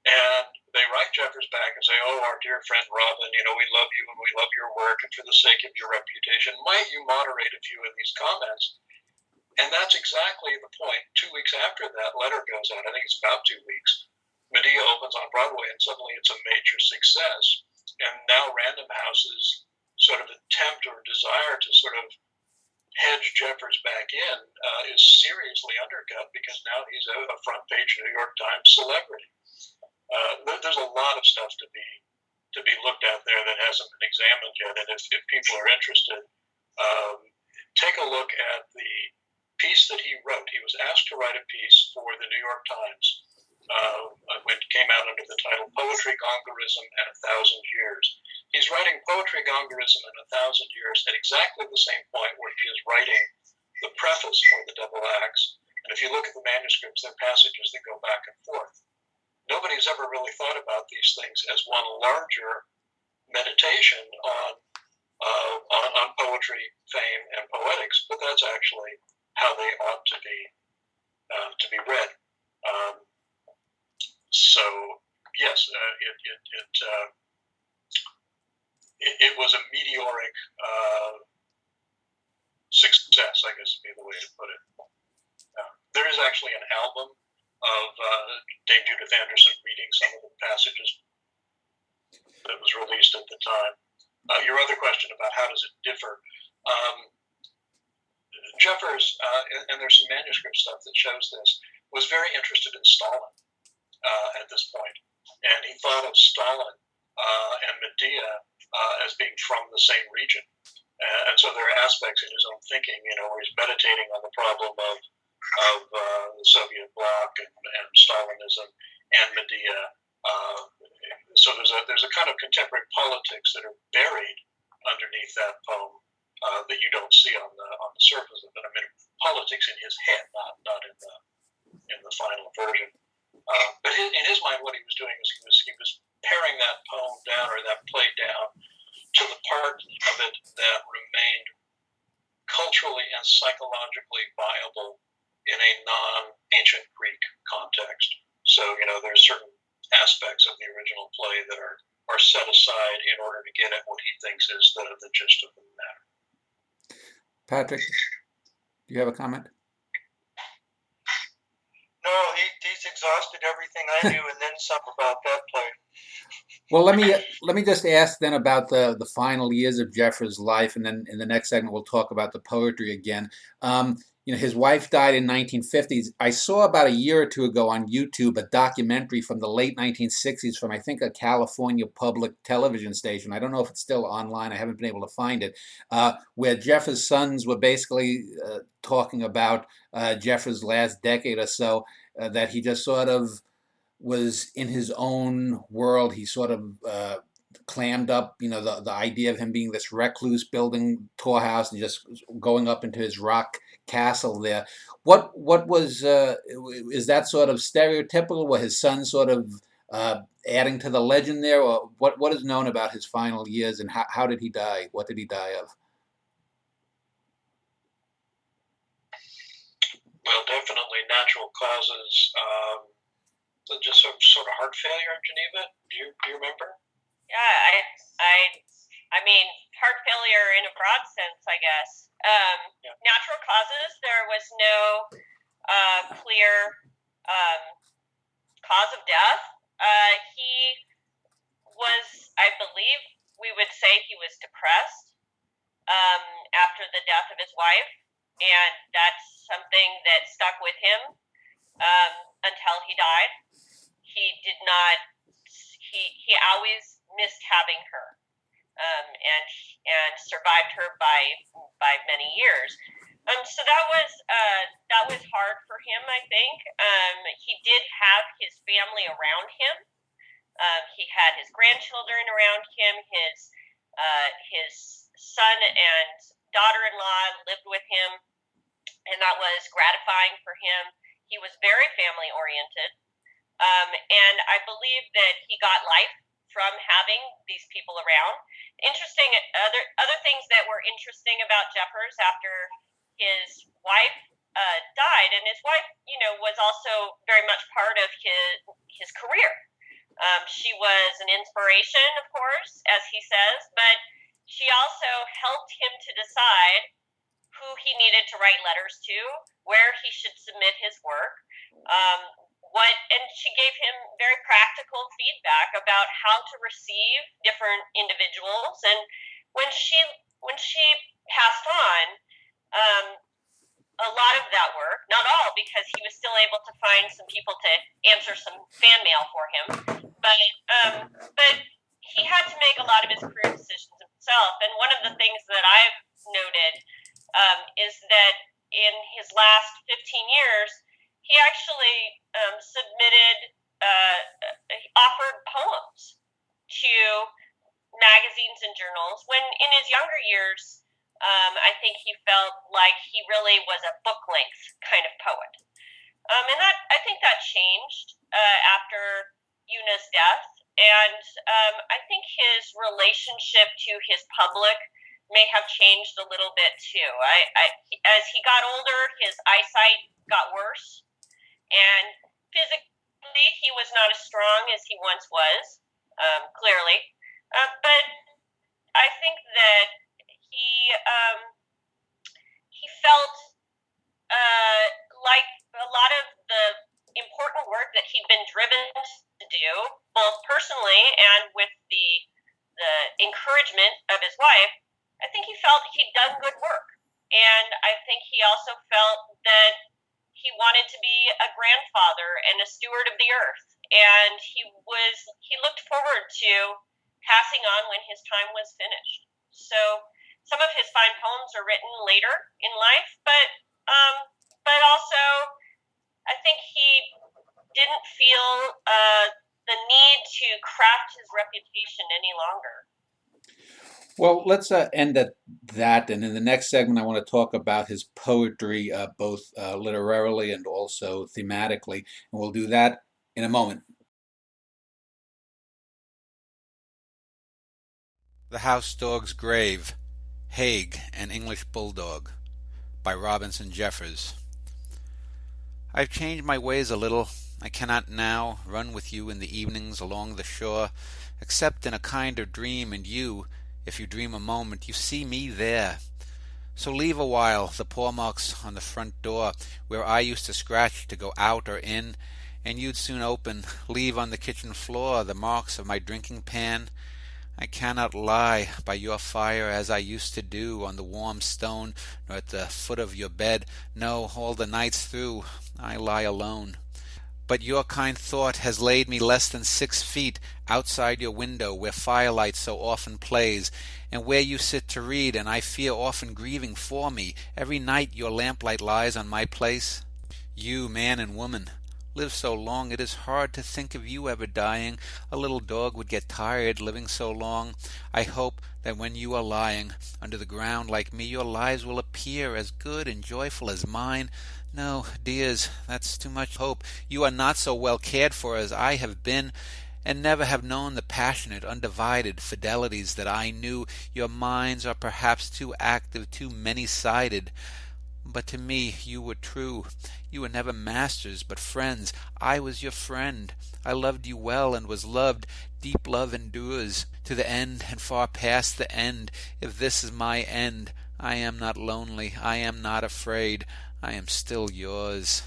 And they write Jeffers back and say, "Oh, our dear friend Robin, we love you and we love your work, and for the sake of your reputation, might you moderate a few of these comments?" And that's exactly the point. 2 weeks after that letter goes out, I think it's about 2 weeks, Medea opens on Broadway, and suddenly it's a major success. And now Random House's sort of attempt or desire to sort of hedge Jeffers back in is seriously undercut, because now he's a front page New York Times celebrity. There's a lot of stuff to be looked at there that hasn't been examined yet. And if people are interested, take a look at the piece that he wrote. He was asked to write a piece for the New York Times when it came out under the title "Poetry, Gongorism, and 1,000 Years." He's writing Poetry, Gongorism, and 1,000 Years at exactly the same point where he is writing the preface for the double acts. And if you look at the manuscripts, there are passages that go back and forth. Nobody's ever really thought about these things as one larger meditation on poetry, fame, and poetics, but that's actually how they ought to be read. So yes, it was a meteoric success, I guess would be the way to put it. There is actually an album of Dame Judith Anderson reading some of the passages that was released at the time. Your other question about how does it differ? Jeffers, and there's some manuscript stuff that shows this, was very interested in Stalin at this point. And he thought of Stalin and Medea as being from the same region. And so there are aspects in his own thinking, where he's meditating on the problem of the Soviet bloc and Stalinism and Medea. So there's a kind of contemporary politics that are buried underneath that poem that you don't see on the surface of it. I mean, politics in his head, not in the final version. But in his mind, what he was doing is he was paring that poem down, or that play down, to the part of it that remained culturally and psychologically viable in a non-ancient Greek context. So, there's certain aspects of the original play that are set aside in order to get at what he thinks is the gist of the matter. Patrick, do you have a comment? No, he's exhausted everything I knew and then some about that play. Well, let me just ask then about the final years of Jeffers' life, and then in the next segment we'll talk about the poetry again. His wife died in 1950s. I saw about a year or two ago on YouTube a documentary from the late 1960s from, I think, a California public television station. I don't know if it's still online. I haven't been able to find it, where Jeffers' sons were basically talking about Jeffers' last decade or so, that he just sort of was in his own world. He sort of clammed up, the idea of him being this recluse, building tour house and just going up into his rock castle there. What was is that sort of stereotypical? Were his sons sort of adding to the legend there, or what is known about his final years, and how did he die? What did he die of? Well, definitely natural causes. Just sort of heart failure in Geneva. Do you remember? Yeah, I mean, heart failure in a broad sense, I guess. Yeah. Natural causes. There was no clear cause of death. He was, I believe, we would say he was depressed after the death of his wife, and that's something that stuck with him until he died. He did not. He always missed having her, and survived her by by many years. So that was hard for him, I think. He did have his family around him. He had his grandchildren around him. His son and daughter-in-law lived with him, and that was gratifying for him. He was very family-oriented, and I believe that he got life from having these people around. Interesting, other things that were interesting about Jeffers after his wife died, and his wife, was also very much part of his career. She was an inspiration, of course, as he says, but she also helped him to decide who he needed to write letters to, where he should submit his work, and she gave him very practical feedback about how to receive different individuals. And when she passed on, a lot of that work, not all, because he was still able to find some people to answer some fan mail for him, but he had to make a lot of his career decisions himself. And one of the things that I've noted is that in his last 15 years, he actually offered poems to magazines and journals, when in his younger years, I think he felt like he really was a book-length kind of poet. And I think that changed after Una's death. And I think his relationship to his public may have changed a little bit too. As he got older, his eyesight got worse, and physically he was not as strong as he once was, clearly. But I think that he felt like a lot of the important work that he'd been driven to do, both personally and with the encouragement of his wife. I think he felt he'd done good work, and I think he also felt that he wanted to be a grandfather and a steward of the earth, and he looked forward to passing on when his time was finished. So some of his fine poems are written later in life, but also I think he didn't feel the need to craft his reputation any longer. Well, let's end at that, and in the next segment I want to talk about his poetry, both literarily and also thematically, and we'll do that in a moment. The House Dog's Grave, Haig, an English Bulldog, by Robinson Jeffers. I've changed my ways a little. I cannot now run with you in the evenings along the shore, except in a kind of dream, and you, if you dream a moment, you see me there. So leave a while the paw marks on the front door, where I used to scratch to go out or in, and you'd soon open. Leave on the kitchen floor the marks of my drinking pan. I cannot lie by your fire as I used to do on the warm stone, nor at the foot of your bed. No, all the nights through I lie alone. But your kind thought has laid me less than 6 feet outside your window, where firelight so often plays, and where you sit to read, and I fear often grieving for me. Every night your lamplight lies on my place. You, man and woman, live so long it is hard to think of you ever dying. A little dog would get tired living so long. I hope that when you are lying under the ground like me, your lives will appear as good and joyful as mine. No, dears, that's too much hope. You are not so well cared for as I have been, and never have known the passionate, undivided fidelities that I knew. Your minds are perhaps too active, too many-sided. But to me you were true. You were never masters, but friends. I was your friend. I loved you well, and was loved. Deep love endures to the end, and far past the end. If this is my end, I am not lonely. I am not afraid. I am still yours.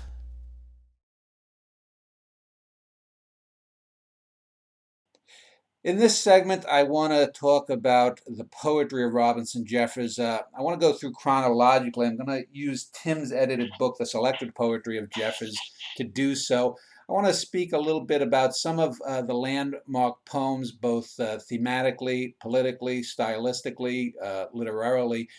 In this segment, I want to talk about the poetry of Robinson Jeffers. I want to go through chronologically. I'm going to use Tim's edited book, The Selected Poetry of Jeffers, to do so. I want to speak a little bit about some of the landmark poems, both thematically, politically, stylistically, literarily.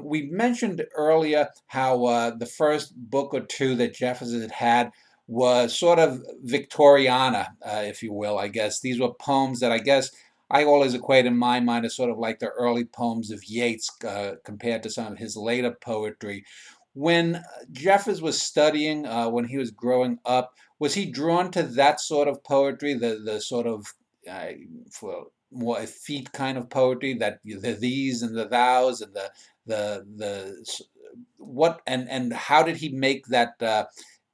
We mentioned earlier how the first book or two that Jefferson had was sort of Victoriana, if you will, I guess. These were poems that I guess I always equate in my mind as sort of like the early poems of Yeats compared to some of his later poetry. When Jeffers was studying, when he was growing up, was he drawn to that sort of poetry, the sort of uh, for more effete kind of poetry, that the these and the thous and the what and how did he make that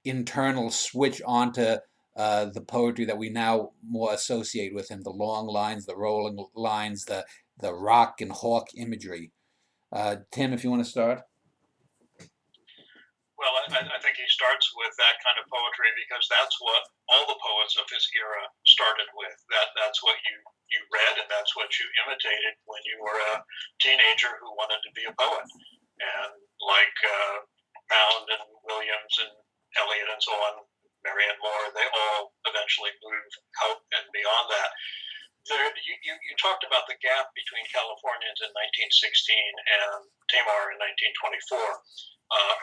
internal switch onto the poetry that we now more associate with him, the long lines, the rolling lines, the rock and hawk imagery? Tim, if you want to start. Well, I think he starts with that kind of poetry because that's what all the poets of his era started with. That's what you read and that's what you imitated when you were a teenager who wanted to be a poet. And like Pound and Williams and Eliot and so on, Marianne Moore, they all eventually moved out and beyond that. You talked about the gap between Californians in 1916 and Tamar in 1924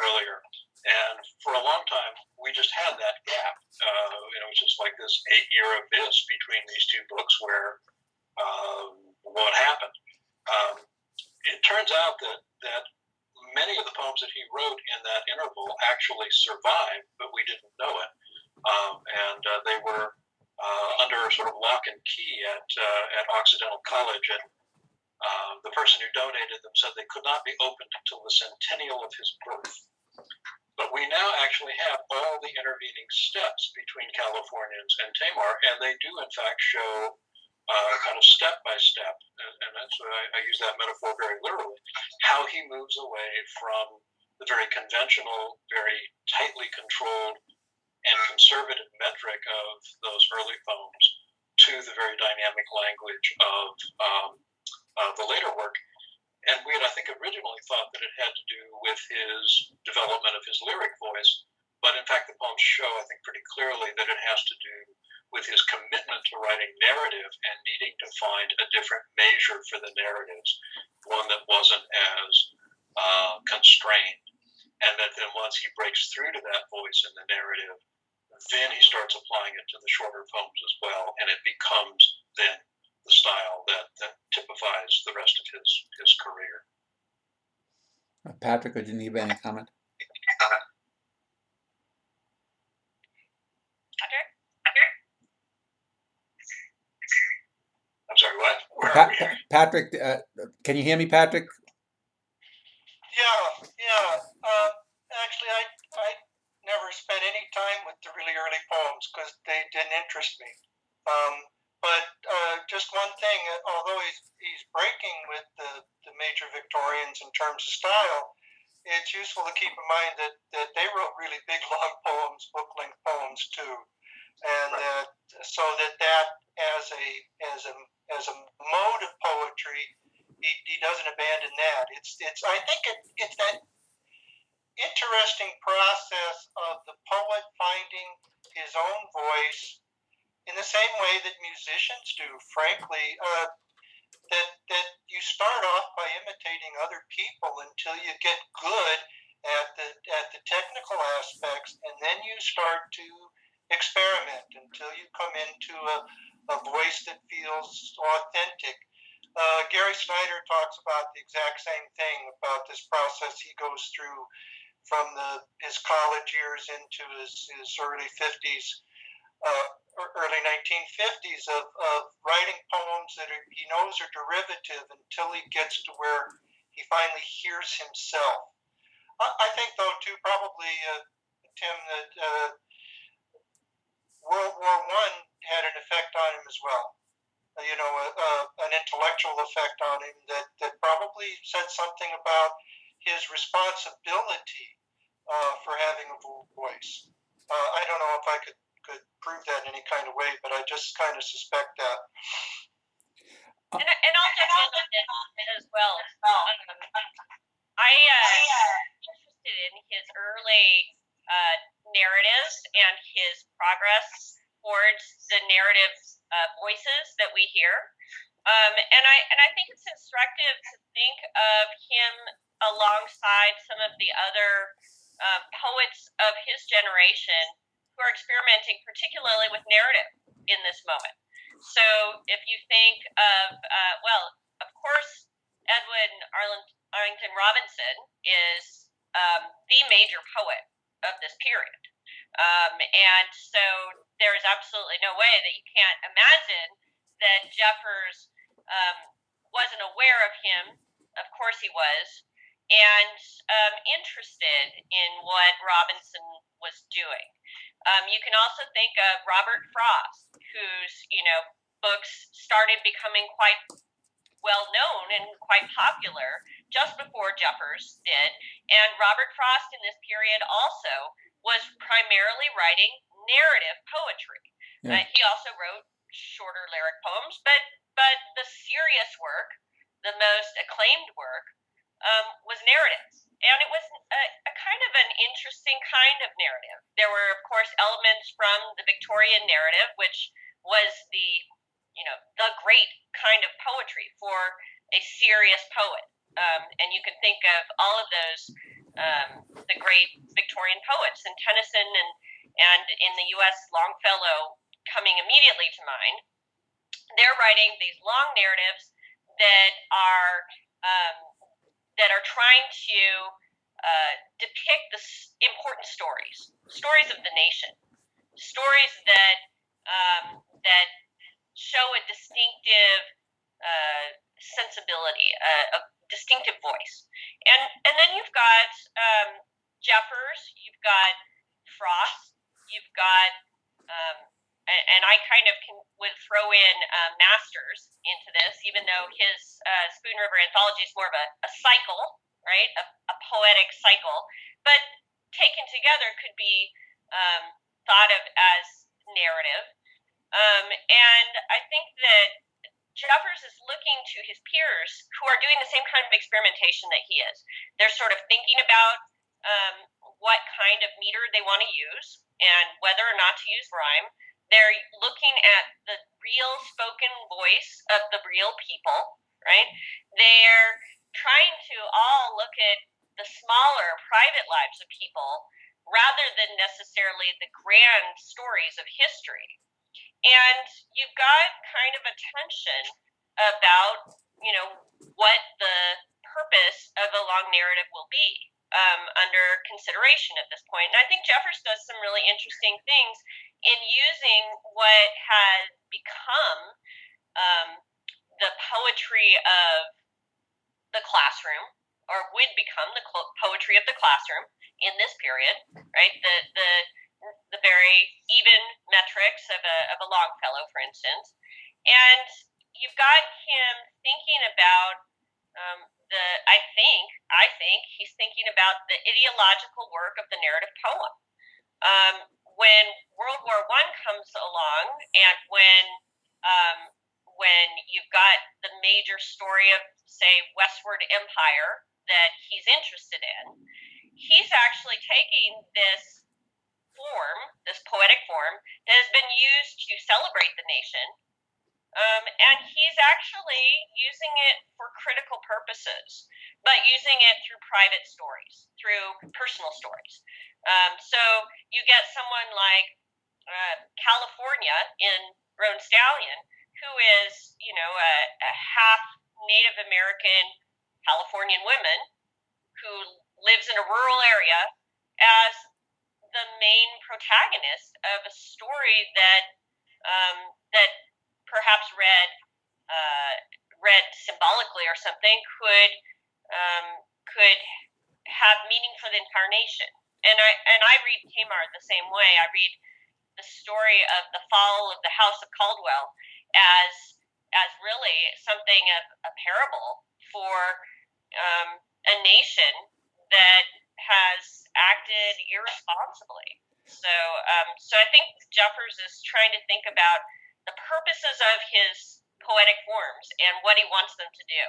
earlier. And for a long time, we just had that gap. It was just like this 8-year abyss between these two books where what happened. It turns out that many of the poems that he wrote in that interval actually survived, but we didn't know it. And they were under sort of lock and key at Occidental College, and the person who donated them said they could not be opened until the centennial of his birth. But we now actually have all the intervening steps between Californians and Tamar, and they do in fact show kind of step by step, and that's I use that metaphor very literally, how he moves away from the very conventional, very tightly controlled and conservative metric of those early poems to the very dynamic language of the later work. And we had, I think, originally thought that it had to do with his development of his lyric voice, but in fact the poems show, I think, pretty clearly that it has to do with his commitment to writing narrative and needing to find a different measure for the narratives, one that wasn't as constrained. And that then once he breaks through to that voice in the narrative, then he starts applying it to the shorter poems as well, and it becomes then the style that typifies the rest of his career. Patrick or Geneva, any comment? I'm sorry, what? Where are we? Patrick, can you hear me, Patrick? Yeah. Actually, I never spent any time with the really early poems because they didn't interest me. But just one thing, although he's breaking with the major Victorians in terms of style, it's useful to keep in mind that they wrote really big, long poems, book-length poems too, and so that as a mode of poetry, he doesn't abandon that. I think it's that interesting process of the poet finding his own voice in the same way that musicians do, frankly, that you start off by imitating other people until you get good at the technical aspects, and then you start to experiment until you come into a voice that feels authentic. Gary Schneider talks about the exact same thing, about this process he goes through from his college years into his early 50s, early 1950s, of writing poems that he knows are derivative until he gets to where he finally hears himself. I think, though, too, probably, Tim, that World War I had an effect on him as well. An intellectual effect on him that probably said something about his responsibility for having a voice. I don't know if I could prove that in any kind of way, but I just kind of suspect that. And also as well. I'm interested in his early narratives and his progress towards the narrative voices that we hear. And I think it's instructive to think of him alongside some of the other poets of his generation who are experimenting particularly with narrative in this moment. So if you think of, well, of course, Edwin Arlington Robinson is the major poet of this period. And so there is absolutely no way that you can't imagine that Jeffers wasn't aware of him. Of course he was, and interested in what Robinson was doing. You can also think of Robert Frost, whose books started becoming quite well known and quite popular just before Jeffers did. And Robert Frost in this period also was primarily writing narrative poetry. Yeah. He also wrote shorter lyric poems, but the serious work, the most acclaimed work, was narratives. And it was a kind of an interesting kind of narrative. There were, of course, elements from the Victorian narrative, which was the great kind of poetry for a serious poet. And you can think of all of those, the great Victorian poets, and Tennyson and in the U.S., Longfellow coming immediately to mind. They're writing these long narratives that are trying to depict the important stories of the nation, stories that show a distinctive sensibility, a distinctive voice. And then you've got Jeffers, you've got Frost, you've got and I kind of would throw in Masters into this, even though his Spoon River Anthology is more of a cycle, right? A poetic cycle, but taken together could be thought of as narrative. And I think that Jeffers is looking to his peers who are doing the same kind of experimentation that he is. They're sort of thinking about what kind of meter they want to use and whether or not to use rhyme. They're looking at the real spoken voice of the real people, right? They're trying to all look at the smaller private lives of people rather than necessarily the grand stories of history. And you've got kind of a tension about, what the purpose of a long narrative will be under consideration at this point. And I think Jeffers does some really interesting things in using what has become the poetry of the classroom, or would become the poetry of the classroom in this period, right? The very even metrics of a Longfellow, for instance. And you've got him thinking about I think he's thinking about the ideological work of the narrative poem. When World War I comes along, and when you've got the major story of, say, Westward Empire that he's interested in, he's actually taking this form, this poetic form, that has been used to celebrate the nation, and he's actually using it for critical purposes, but using it through private stories, through personal stories. So you get someone like California in Roan Stallion, who is, a half Native American Californian woman who lives in a rural area, as the main protagonist of a story that perhaps read symbolically or something could have meaning for the entire nation. And I read Tamar the same way. I read the story of the fall of the House of Caldwell as really something of a parable for a nation that has acted irresponsibly. So I think Jeffers is trying to think about the purposes of his poetic forms and what he wants them to do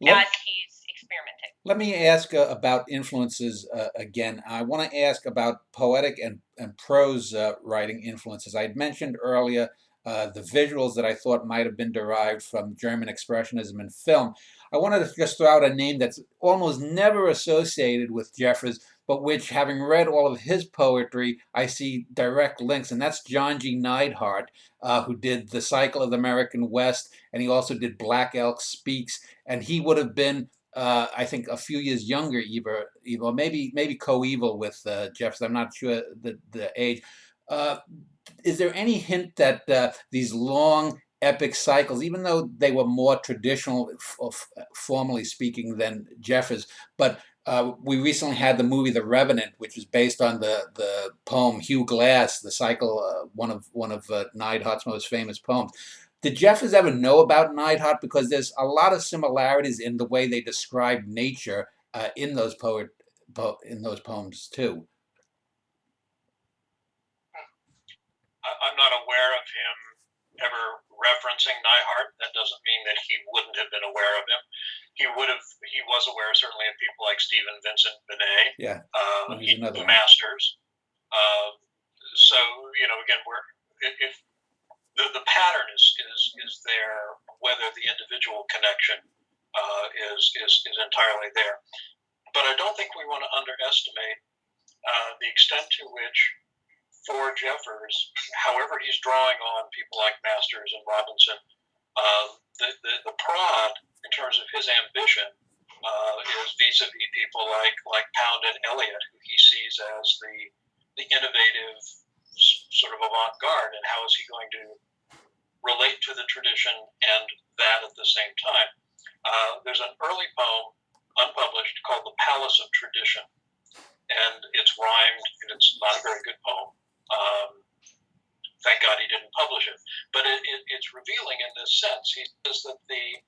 as he's experimenting. Let me ask about influences again. I want to ask about poetic and prose writing influences. I had mentioned earlier the visuals that I thought might have been derived from German Expressionism in film. I wanted to just throw out a name that's almost never associated with Jeffers, but which, having read all of his poetry, I see direct links, and that's John G. Neidhart, who did The Cycle of the American West, and he also did Black Elk Speaks, and he would have been, I think, a few years younger, Eva, maybe coeval with Jeffers. I'm not sure the age. Uh, is there any hint that these long epic cycles, even though they were more traditional, formally speaking, than Jeffers, but we recently had the movie The Revenant, which is based on the poem Hugh Glass, the cycle, one of Neidhart's most famous poems. Did Jeffers ever know about Neidhart? Because there's a lot of similarities in the way they describe nature in those in those poems too. I'm not aware of him ever referencing Neidhart. That doesn't mean that he wouldn't have been aware of him. He was aware certainly of people like Stephen Vincent Benet, Yeah, Masters. So again, if the pattern is there, whether the individual connection is entirely there. But I don't think we want to underestimate the extent to which, for Jeffers, however he's drawing on people like Masters and Robinson, the prod in terms of his ambition is vis-a-vis people like Pound and Eliot, who he sees as the innovative sort of avant-garde, and how is he going to relate to the tradition and that at the same time. There's an early poem, unpublished, called The Palace of Tradition, and it's rhymed, and it's not a very good poem. Thank God he didn't publish it. But it's revealing in this sense. He says that there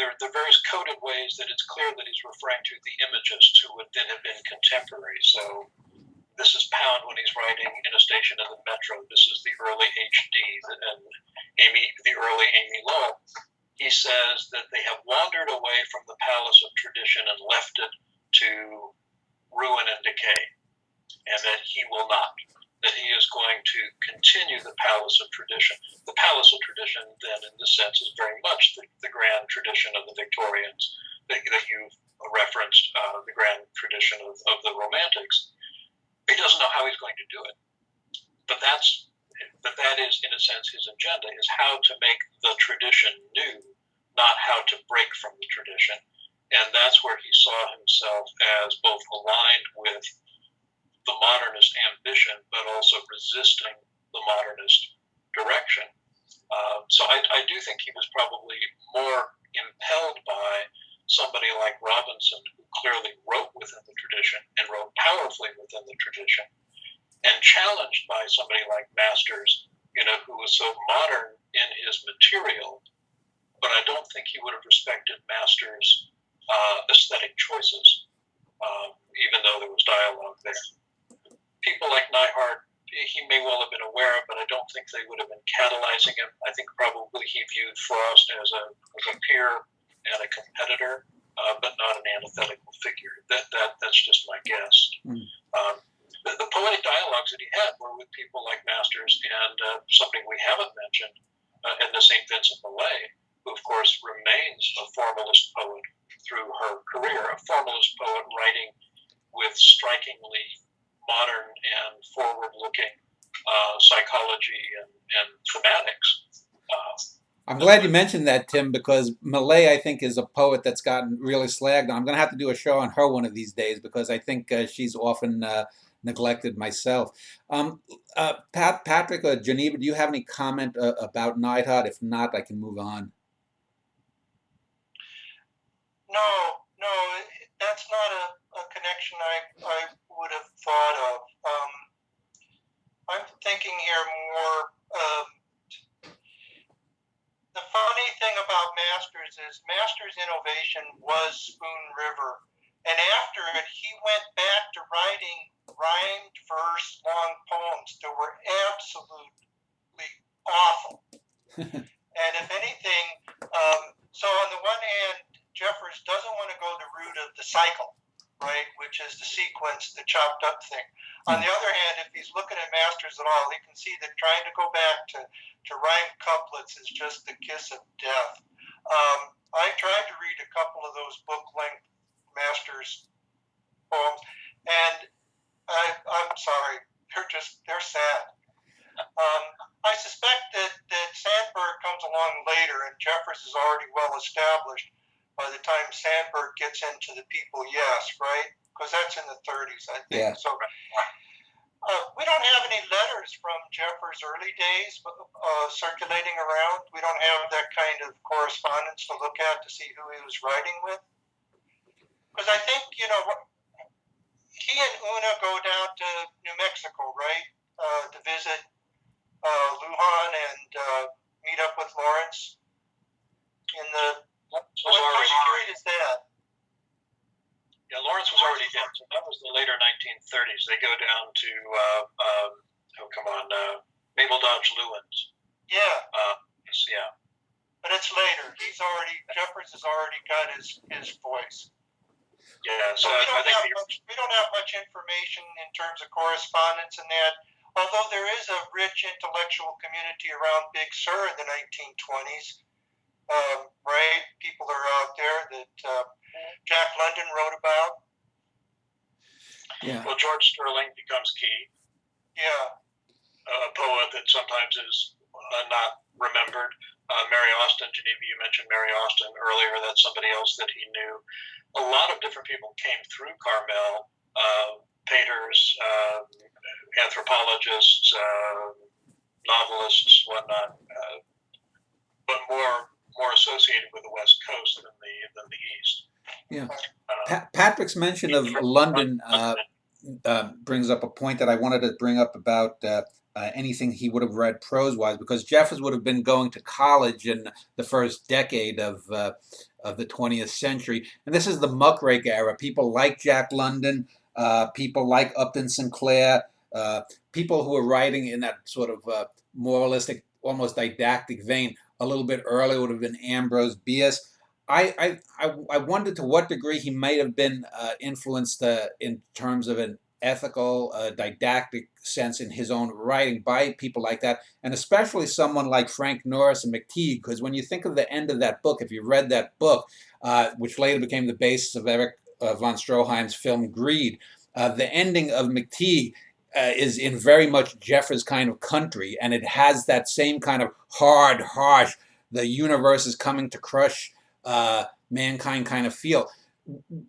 are various coded ways that it's clear that he's referring to the imagists who would then have been contemporary. So this is Pound when he's writing in a station in the Metro. This is the early HD and the early Amy Lowell. He says that they have wandered away from the palace of tradition and left it to ruin and decay, and that he will not, that he is going to continue the palace of tradition. The palace of tradition, then, in this sense, is very much the grand tradition of the Victorians that you've referenced, the grand tradition of the Romantics. He doesn't know how he's going to do it, but that is, in a sense, his agenda, is how to make the tradition new, not how to break from the tradition. And that's where he saw himself as both aligned with the modernist ambition, but also resisting the modernist direction. So I do think he was probably more impelled by somebody like Robinson, who clearly wrote within the tradition and wrote powerfully within the tradition, and challenged by somebody like Masters, who was so modern in his material, but I don't think he would have respected Masters' aesthetic choices, even though there was dialogue there. People like Neidhart, he may well have been aware of, but I don't think they would have been catalyzing him. I think probably he viewed Frost as a peer and a competitor, but not an antithetical figure. That's just my guess. The poetic dialogues that he had were with people like Masters and somebody we haven't mentioned, and the St. Vincent Millay, who of course remains a formalist poet through her career, a formalist poet writing with strikingly modern and forward-looking psychology and thematics. I'm glad you mentioned that, Tim, because Millay, I think, is a poet that's gotten really slagged on. I'm going to have to do a show on her one of these days, because I think she's often neglected myself. Patrick or Geneva, do you have any comment about Neidhart? If not, I can move on. No, that's not a connection I would have thought of. I'm thinking here more. The funny thing about Masters is Masters' innovation was Spoon River, and after it, he went back to writing rhymed verse long poems that were absolutely awful. And if anything, so on the one hand, Jeffers doesn't want to go the route of the cycle, right, which is the sequence, the chopped up thing. On the other hand, if he's looking at masters at all, he can see that trying to go back to rhyme couplets is just the kiss of death. I tried to read a couple of those book-length masters poems, and I'm sorry, they're sad. I suspect that Sandburg comes along later, and Jeffers is already well established by the time Sandburg gets into The People, Yes, right? Because that's in the 30s, I think. Yeah. So we don't have any letters from Jeffers' early days circulating around. We don't have that kind of correspondence to look at to see who he was writing with. Because I think, he and Una go down to New Mexico, right, to visit Lujan and meet up with Lawrence in the. What period is that? Yeah, Lawrence was already dead, so that was the later 1930s. They go down to Mabel Dodge Lewin's. Yeah. Yeah. But it's later. Jeffers has already got his voice. Yeah, so we don't have much information in terms of correspondence in that. Although there is a rich intellectual community around Big Sur in the 1920s, right? People are out there that Jack London wrote about. Yeah. Well, George Sterling becomes key. Yeah. A poet that sometimes is not remembered. Mary Austin, Geneva, you mentioned Mary Austin earlier. That's somebody else that he knew. A lot of different people came through Carmel, painters, anthropologists, novelists, whatnot, but more associated with the West Coast than the East. Yeah. Patrick's mention of London brings up a point that I wanted to bring up about anything he would have read prose-wise, because Jeffers would have been going to college in the first decade of the 20th century, and this is the muckrake era. People like Jack London, people like Upton Sinclair, people who were writing in that sort of moralistic, almost didactic vein. A little bit earlier would have been Ambrose Bierce. I wondered to what degree he might have been influenced in terms of an ethical, didactic sense in his own writing by people like that, and especially someone like Frank Norris and McTeague, because when you think of the end of that book, if you read that book, which later became the basis of Eric von Stroheim's film Greed, the ending of McTeague is in very much Jeffers' kind of country, and it has that same kind of hard, harsh, the universe is coming to crush mankind kind of feel.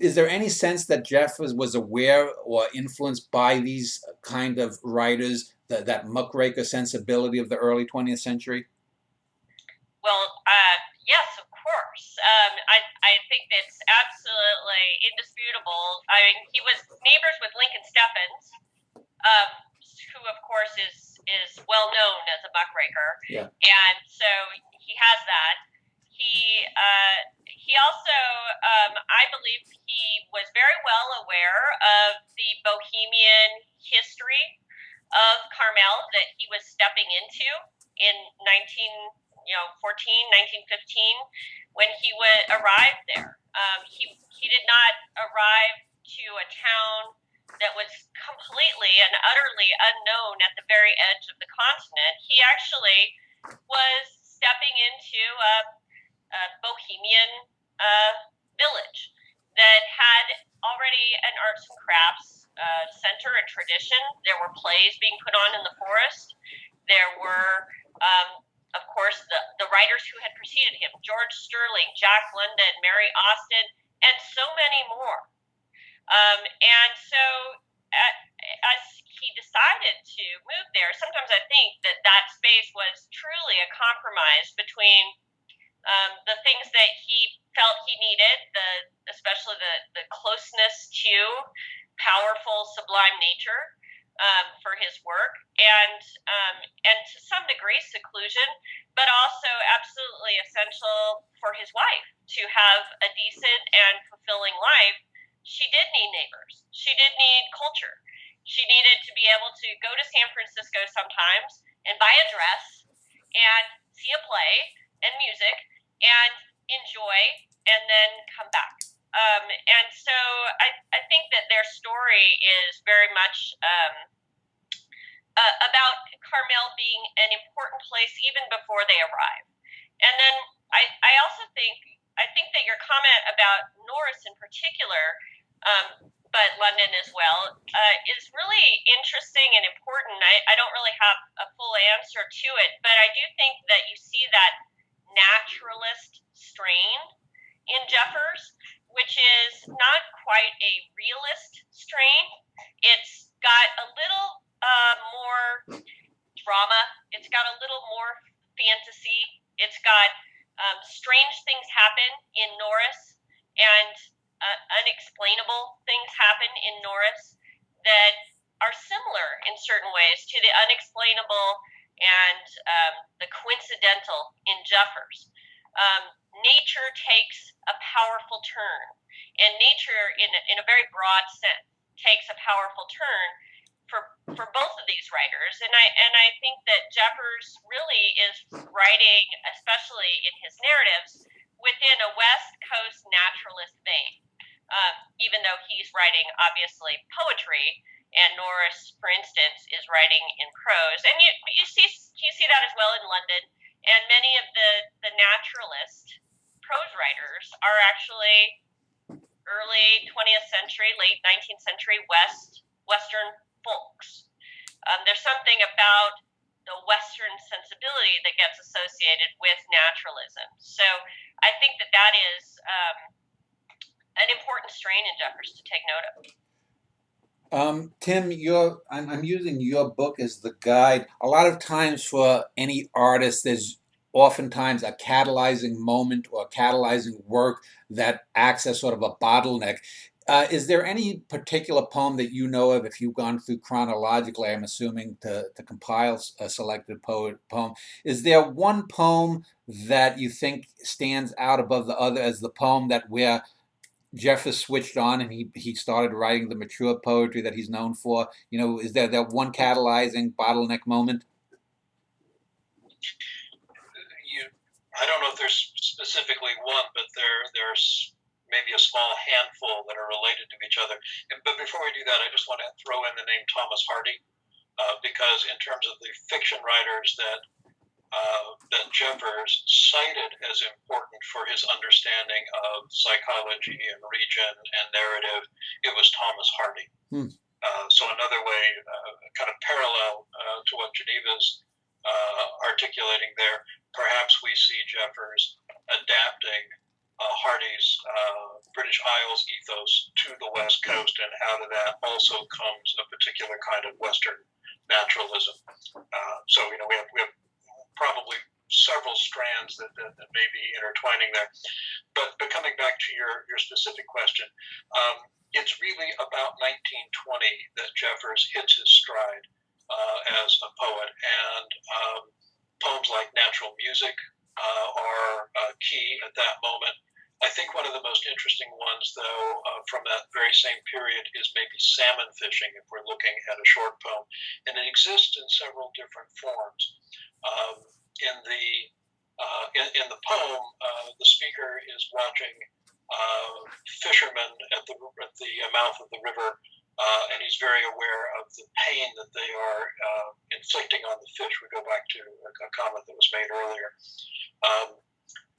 Is there any sense that Jeffers was aware or influenced by these kind of writers, that muckraker sensibility of the early 20th century? Well, yes, of course. I think that's absolutely indisputable. I mean, he was neighbors with Lincoln Steffens, who, of course, is well known as a muckraker. Yeah. And so he has that. He also, I believe he was very well aware of the Bohemian history of Carmel that he was stepping into in 1915, when he arrived there. He did not arrive to a town that was completely and utterly unknown at the very edge of the continent. He actually was stepping into a Bohemian village that had already an arts and crafts center and tradition. There were plays being put on in the forest. There were, of course, the writers who had preceded him, George Sterling, Jack London, Mary Austin, and so many more. And so as he decided to move there, sometimes I think that space was truly a compromise between the things that he felt he needed, especially the closeness to powerful, sublime nature for his work, and to some degree seclusion, but also absolutely essential for his wife to have a decent and fulfilling life. She did need neighbors. She did need culture. She needed to be able to go to San Francisco sometimes and buy a dress and see a play and music and enjoy and then come back. And so I think that there story is very much about Carmel being an important place even before they arrive. And then I also think that your comment about Norris in particular, but London as well, is really interesting and important. I don't really have a full answer to it, but I do think that you see that naturalist strain in Jeffers, which is not quite a realist strain. It's got a little more drama. It's got a little more fantasy. It's got strange things happen in Norris, and unexplainable things happen in Norris that are similar in certain ways to the unexplainable and the coincidental in Jeffers. Nature takes a powerful turn, and nature, in a very broad sense, takes a powerful turn for both of these writers. And I think that Jeffers really is writing, especially in his narratives, within a West Coast naturalist vein. Even though he's writing, obviously, poetry, and Norris, for instance, is writing in prose. And you see that as well in London. And many of the naturalist prose writers are actually early 20th century, late 19th century Western folks. There's something about the Western sensibility that gets associated with naturalism. So I think that is an important strain in Jeffers to take note of. Tim, I'm using your book as the guide. A lot of times for any artist, there's oftentimes a catalyzing moment or a catalyzing work that acts as sort of a bottleneck. Is there any particular poem that you know of, if you've gone through chronologically, I'm assuming, to compile a selected poem? Is there one poem that you think stands out above the other as the poem that where Jeffers switched on and he started writing the mature poetry that he's known for? You know, is there that one catalyzing bottleneck moment? I don't know if there's specifically one, but there's maybe a small handful that are related to each other. But before we do that, I just want to throw in the name Thomas Hardy, because in terms of the fiction writers that Jeffers cited as important for his understanding of psychology and region and narrative, it was Thomas Hardy. So another way, kind of parallel to what Geneva's articulating there, perhaps we see Jeffers adapting Hardy's British Isles ethos to the West Coast, and out of that also comes a particular kind of Western naturalism. So we have probably several strands that may be intertwining there. But coming back to your specific question, it's really about 1920 that Jeffers hits his stride as a poet, and poems like Natural Music are key at that moment. I think one of the most interesting ones, though, from that very same period is maybe Salmon Fishing, if we're looking at a short poem. And it exists in several different forms. In the poem, the speaker is watching fishermen at the mouth of the river, and he's very aware of the pain that they are inflicting on the fish. We go back to a comment that was made earlier.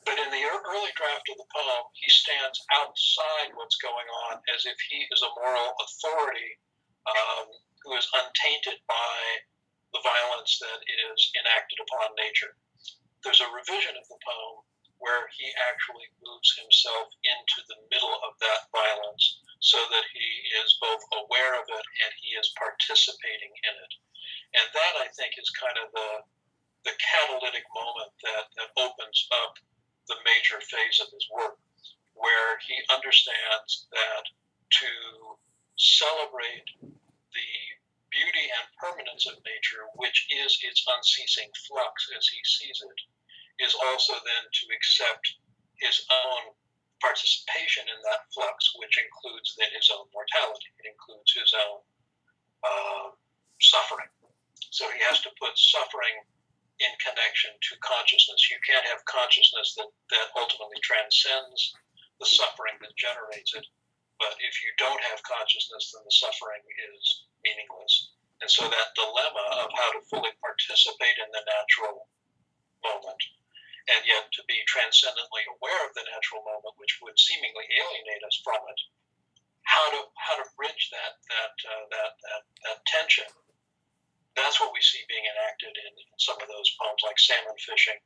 But in the early draft of the poem, he stands outside what's going on as if he is a moral authority who is untainted by the violence that is enacted upon nature. There's a revision of the poem where he actually moves himself into the middle of that violence so that he is both aware of it and he is participating in it. And that, I think, is kind of the catalytic moment that opens up the major phase of his work, where he understands that to celebrate the beauty and permanence of nature, which is its unceasing flux as he sees it, is also then to accept his own participation in that flux, which includes then his own mortality. It includes his own suffering. So he has to put suffering in connection to consciousness. You can't have consciousness that ultimately transcends the suffering that generates it But if you don't have consciousness, then the suffering is meaningless. And so that dilemma of how to fully participate in the natural moment and yet to be transcendently aware of the natural moment, which would seemingly alienate us from it, how to bridge that tension. That's what we see being enacted in some of those poems, like Salmon Fishing,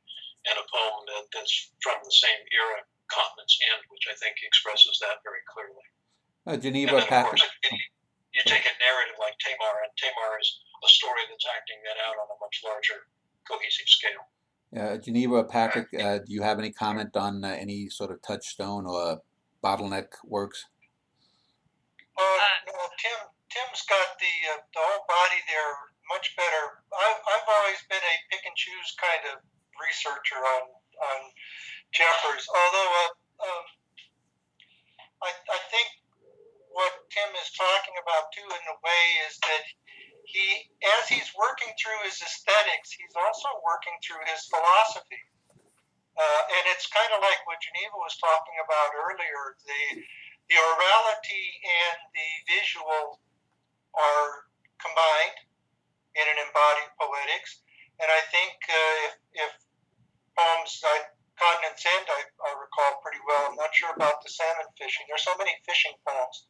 and a poem that's from the same era, Continent's End, which I think expresses that very clearly. Geneva, and then, of Patrick. course, you take a narrative like Tamar, and Tamar is a story that's acting that out on a much larger, cohesive scale. Geneva, Patrick, do you have any comment on any sort of touchstone or bottleneck works? No, Tim's got the whole body there much better. I've always been a pick and choose kind of researcher on Jeffers, although I think what Tim is talking about too, in a way, is that as he's working through his aesthetics, he's also working through his philosophy. And it's kind of like what Geneva was talking about earlier. The orality and the visual are combined in an embodied poetics. And I think if poems like Continent's End, I recall pretty well. I'm not sure about the salmon fishing. There's so many fishing poems.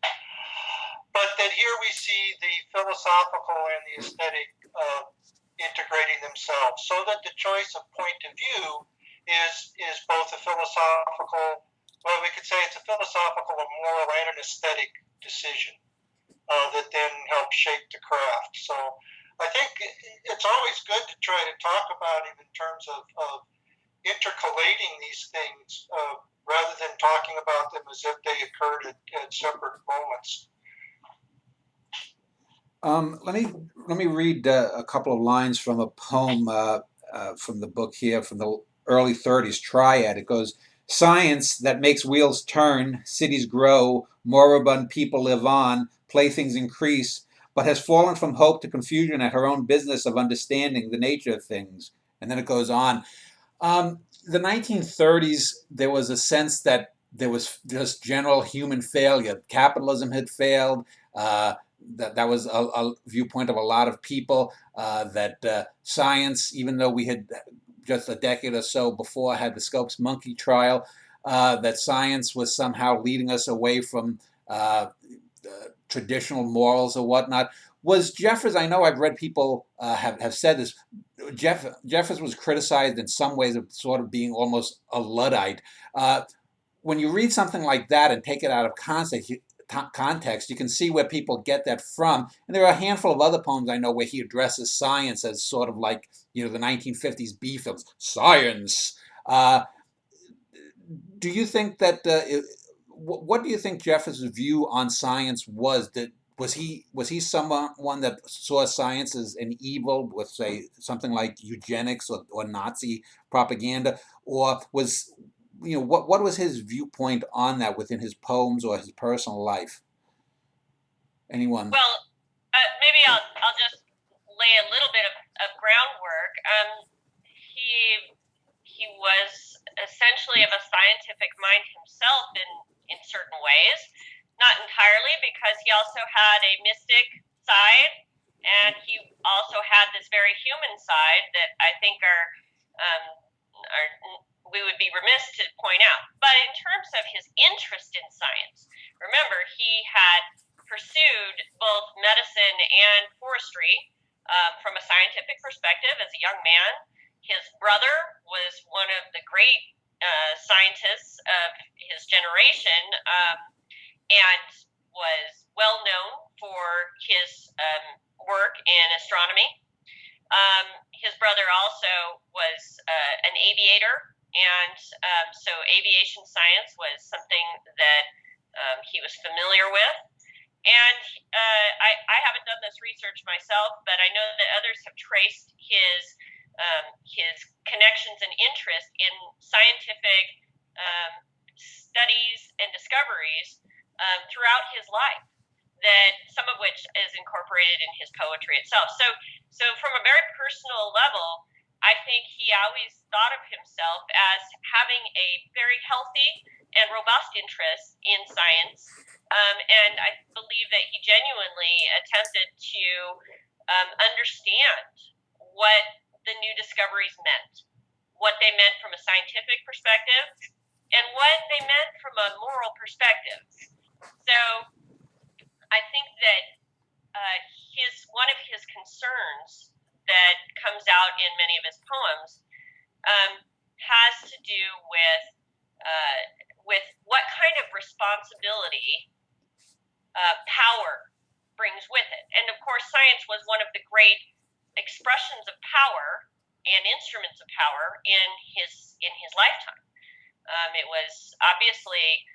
But that here we see the philosophical and the aesthetic integrating themselves, so that the choice of point of view is both a philosophical, well, we could say it's a philosophical, a moral, and an aesthetic decision that then helps shape the craft. So I think it's always good to try to talk about it in terms of intercalating these things rather than talking about them as if they occurred at separate moments. Let me read a couple of lines from a poem from the book here, from the early 30s, Triad. It goes, "Science that makes wheels turn, cities grow, moribund people live on, playthings increase, but has fallen from hope to confusion at her own business of understanding the nature of things." And then it goes on. The 1930s, there was a sense that there was just general human failure. Capitalism had failed. That was a viewpoint of a lot of people, that science, even though we had just a decade or so before had the Scopes monkey trial, that science was somehow leading us away from traditional morals or whatnot. Was Jeffers, I know I've read people have said this, Jeffers was criticized in some ways of sort of being almost a Luddite. When you read something like that and take it out of context, you can see where people get that from. And there are a handful of other poems I know where he addresses science as sort of like, the 1950s B films, science. Do you think that, what do you think Jeffers' view on science was? Was he someone that saw science as an evil with, say, something like eugenics or Nazi propaganda? Or was, what was his viewpoint on that within his poems or his personal life? Anyone? Well, maybe I'll just lay a little bit of groundwork. He was essentially of a scientific mind himself in certain ways, not entirely, because he also had a mystic side, and he also had this very human side that I think are we would be remiss to point out. But in terms of his interest in science, remember, he had pursued both medicine and forestry from a scientific perspective as a young man. His brother was one of the great scientists of his generation and was well known for his work in astronomy. His brother also was an aviator, and so aviation science was something that he was familiar with. And I haven't done this research myself, but I know that others have traced his connections and interest in scientific studies and discoveries throughout his life, that some of which is incorporated in his poetry itself. So from a very personal level, I think he always thought of himself as having a very healthy and robust interest in science. And I believe that he genuinely attempted to understand what the new discoveries meant, what they meant from a scientific perspective, and what they meant from a moral perspective. So I think that one of his concerns that comes out in many of his poems has to do with what kind of responsibility power brings with it. And of course, science was one of the great expressions of power and instruments of power in his lifetime. It was obviously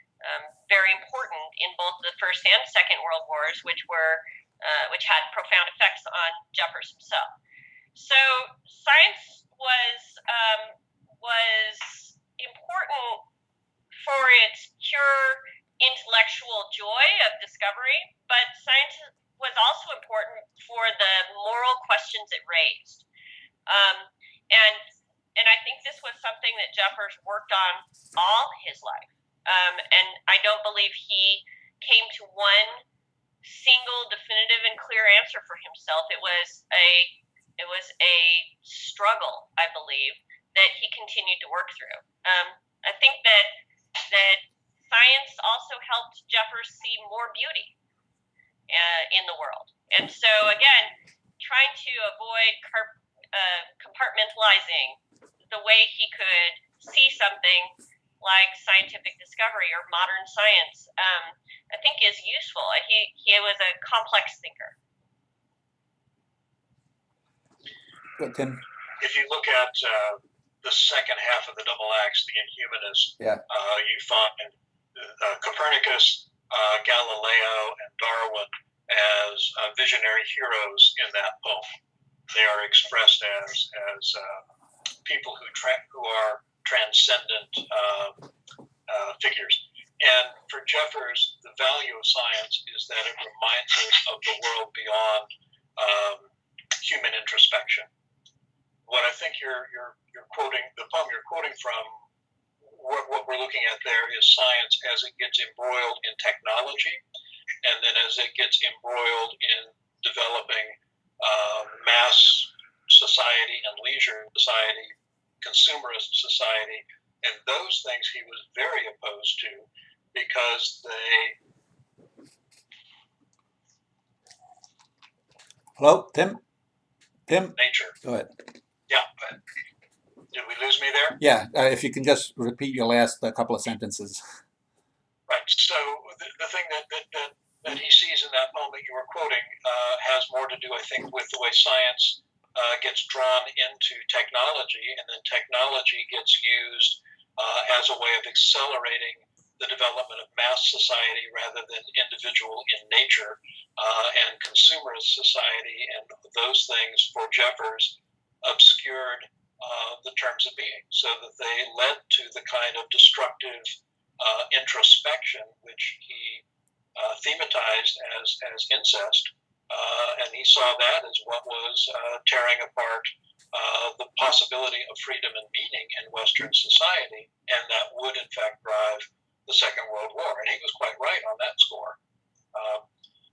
very important in both the First and Second World Wars, which had profound effects on Jeffers himself. So science was important for its pure intellectual joy of discovery, but science was also important for the moral questions it raised. And I think this was something that Jeffers worked on all his life. And I don't believe he came to one single definitive and clear answer for himself. It was a struggle, I believe, that he continued to work through. I think that science also helped Jeffers see more beauty in the world. And so again, trying to avoid compartmentalizing the way he could see something like scientific discovery or modern science, I think is useful. He was a complex thinker. Good, Tim. If you look at the second half of the double acts, the Inhumanist, you find Copernicus, Galileo, and Darwin as visionary heroes in that poem. They are expressed as people who are transcendent figures. And for Jeffers, the value of science is that it reminds us of the world beyond human introspection. What I think you're quoting, the poem you're quoting from, what we're looking at there is science as it gets embroiled in technology, and then as it gets embroiled in developing mass society and leisure society, consumerist society, and those things he was very opposed to because they... Hello, Tim? Nature. Go ahead. Yeah, but did we lose me there? Yeah, if you can just repeat your last couple of sentences. Right, so the thing that he sees in that poem that you were quoting has more to do, I think, with the way science gets drawn into technology, and then technology gets used as a way of accelerating the development of mass society rather than individual in nature, and consumerist society, and those things for Jeffers obscured the terms of being, so that they led to the kind of destructive introspection which he thematized as incest, and he saw that as what was tearing apart the possibility of freedom and meaning in Western society, and that would in fact drive the Second World War, and he was quite right on that score.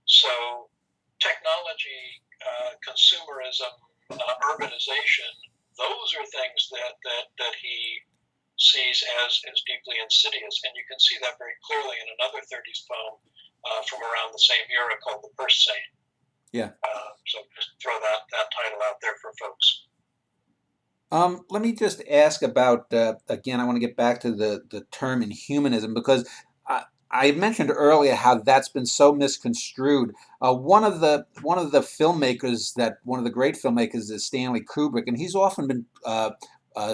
So technology, consumerism, urbanization, those are things that he sees as deeply insidious, and you can see that very clearly in another 30s poem from around the same era called The Purse Seine. Yeah. So just throw that title out there for folks. Let me just ask about, again, I want to get back to the term inhumanism, because I mentioned earlier how that's been so misconstrued. One of the filmmakers, one of the great filmmakers, is Stanley Kubrick, and he's often been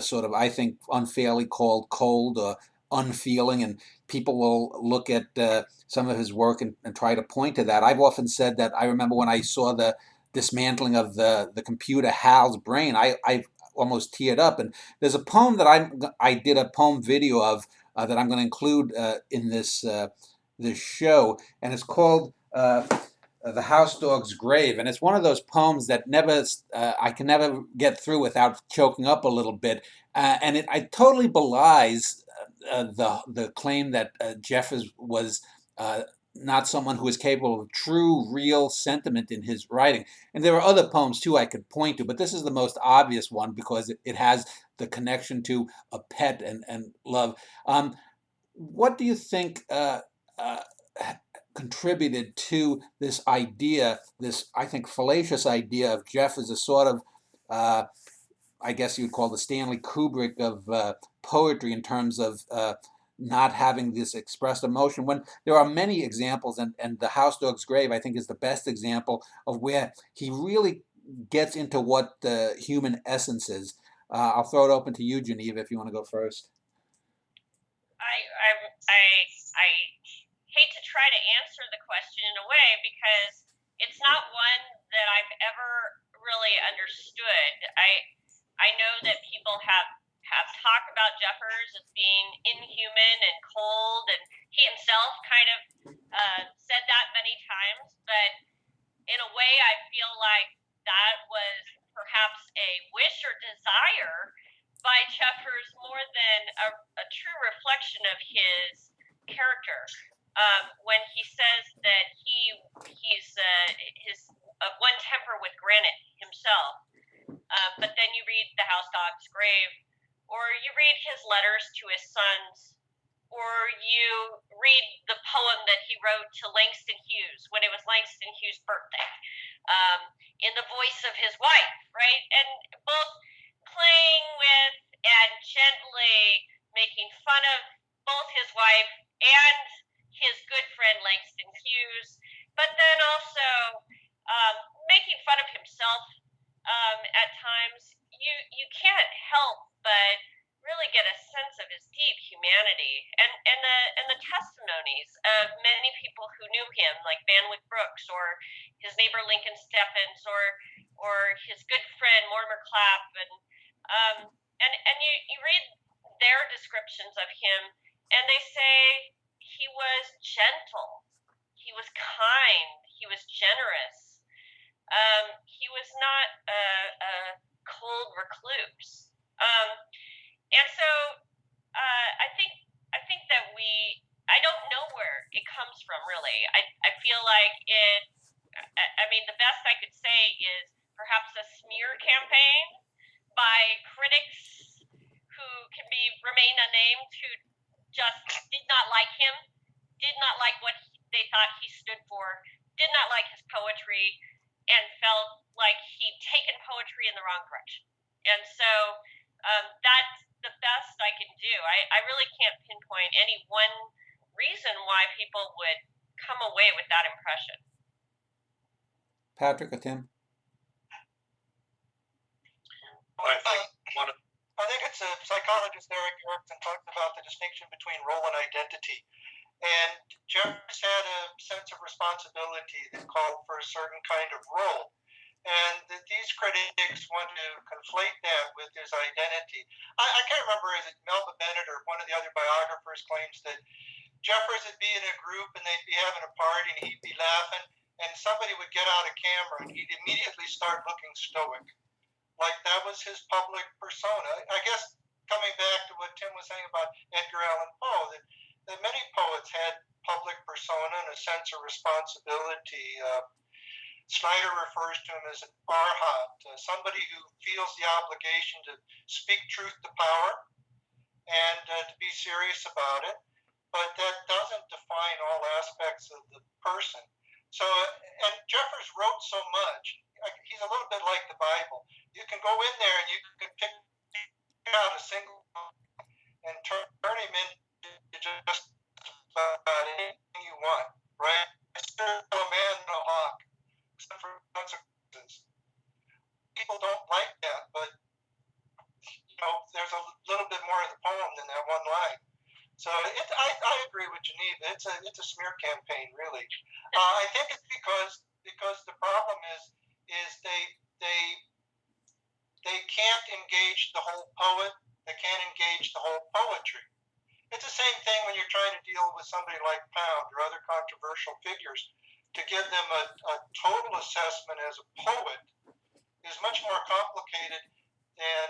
sort of, I think, unfairly called cold or unfeeling, and people will look at some of his work and try to point to that. I've often said that I remember when I saw the dismantling of the computer HAL's brain, I almost teared up. And there's a poem that I did a poem video of that I'm going to include in this show, and it's called The House Dog's Grave, and it's one of those poems that I can never get through without choking up a little bit, and it totally belies the claim that Jeffers was not someone who was capable of true, real sentiment in his writing. And there are other poems too I could point to, but this is the most obvious one because it has the connection to a pet and love. What do you think contributed to this idea, this, I think, fallacious idea of Jeff as a sort of, I guess you would call the Stanley Kubrick of poetry in terms of not having this expressed emotion, when there are many examples, and The House Dog's Grave, I think, is the best example of where he really gets into what the human essence is. I'll throw it open to you, Geneva, if you want to go first. I hate to try to answer the question in a way because it's not one that I've ever really understood. I know that people have talked about Jeffers as being inhuman and cold, and he himself kind of said that many times. But in a way, I feel like that was perhaps a wish or desire by Jeffers more than a true reflection of his character. When he says that he's of one temper with granite himself, but then you read The House Dog's Grave, or you read his letters to his sons, or you read the poem that he wrote to Langston Hughes when it was Langston Hughes' birthday, in the voice of his wife, right? And both playing with and gently making fun of both his wife and his good friend Langston Hughes, but then also making fun of himself at times. You can't help but really get a sense of his deep humanity and the testimonies of many people who knew him, like Van Wyck Brooks, or his neighbor Lincoln Steffens, or his good friend Mortimer Clapp, and you read their descriptions of him, and they say he was gentle, he was kind, he was generous. He was not a cold recluse. And so I think that I don't know where it comes from, really. I feel like I mean, the best I could say is perhaps a smear campaign by critics who can remain unnamed, who just did not like him, did not like what they thought he stood for, did not like his poetry, and felt like he'd taken poetry in the wrong direction. And so that's the best I can do. I really can't pinpoint any one reason why people would come away with that impression. Patrick or Tim? I think it's a psychologist, Eric Erikson, talks about the distinction between role and identity. And Jeffers had a sense of responsibility that called for a certain kind of role. And these critics want to conflate that with his identity. I can't remember, is it Melba Bennett or one of the other biographers claims that Jeffers would be in a group and they'd be having a party and he'd be laughing, and somebody would get out a camera and he'd immediately start looking stoic. Like that was his public persona. I guess coming back to what Tim was saying about Edgar Allan Poe, that many poets had public persona and a sense of responsibility. Schneider refers to him as an arhat, somebody who feels the obligation to speak truth to power and to be serious about it, but that doesn't define all aspects of the person. So, and Jeffers wrote so much, he's a little bit like the Bible. You can go in there and you can pick out a single and turn him into just about anything you want, right? It's still a man and a hawk, except for consequences. People don't like that, but there's a little bit more of the poem than that one line. So I agree with Geneva. It's a smear campaign, really. I think it's because the problem is they can't engage the whole poet. They can't engage the whole poetry. It's the same thing when you're trying to deal with somebody like Pound or other controversial figures. To give them a total assessment as a poet is much more complicated than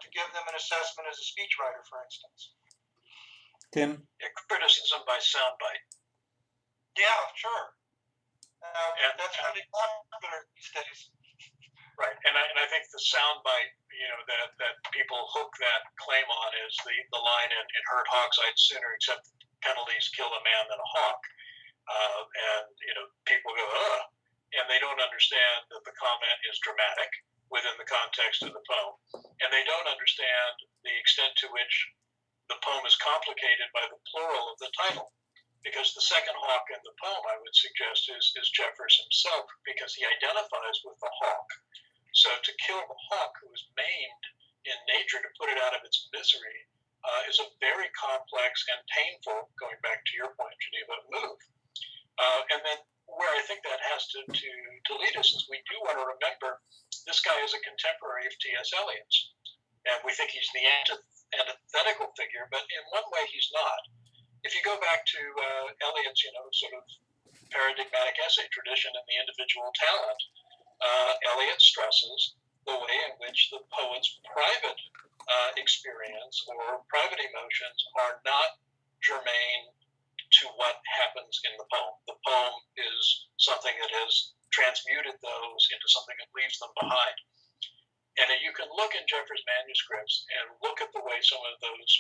to give them an assessment as a speechwriter, for instance. Tim? criticism by soundbite. Yeah, sure. And That's really popular these days. right, and I think the soundbite, that people hook that claim on is the line in Herd Hawks, I'd sooner accept penalties kill a man than a hawk. And people go, ugh, and they don't understand that the comment is dramatic within the context of the poem, and they don't understand the extent to which the poem is complicated by the plural of the title, because the second hawk in the poem, I would suggest, is Jeffers himself, because he identifies with the hawk. So to kill the hawk who is maimed in nature, to put it out of its misery, is a very complex and painful, going back to your point, Geneva, move. And then where I think that has to lead us is we do want to remember this guy is a contemporary of T.S. Eliot's. And we think he's the antithetical figure, but in one way he's not. If you go back to Eliot's, sort of paradigmatic essay tradition and the individual talent, Eliot stresses the way in which the poet's private experience or private emotions are not germane to what happens in the poem. The poem is something that has transmuted those into something that leaves them behind. And you can look in Jeffers' manuscripts and look at the way some of those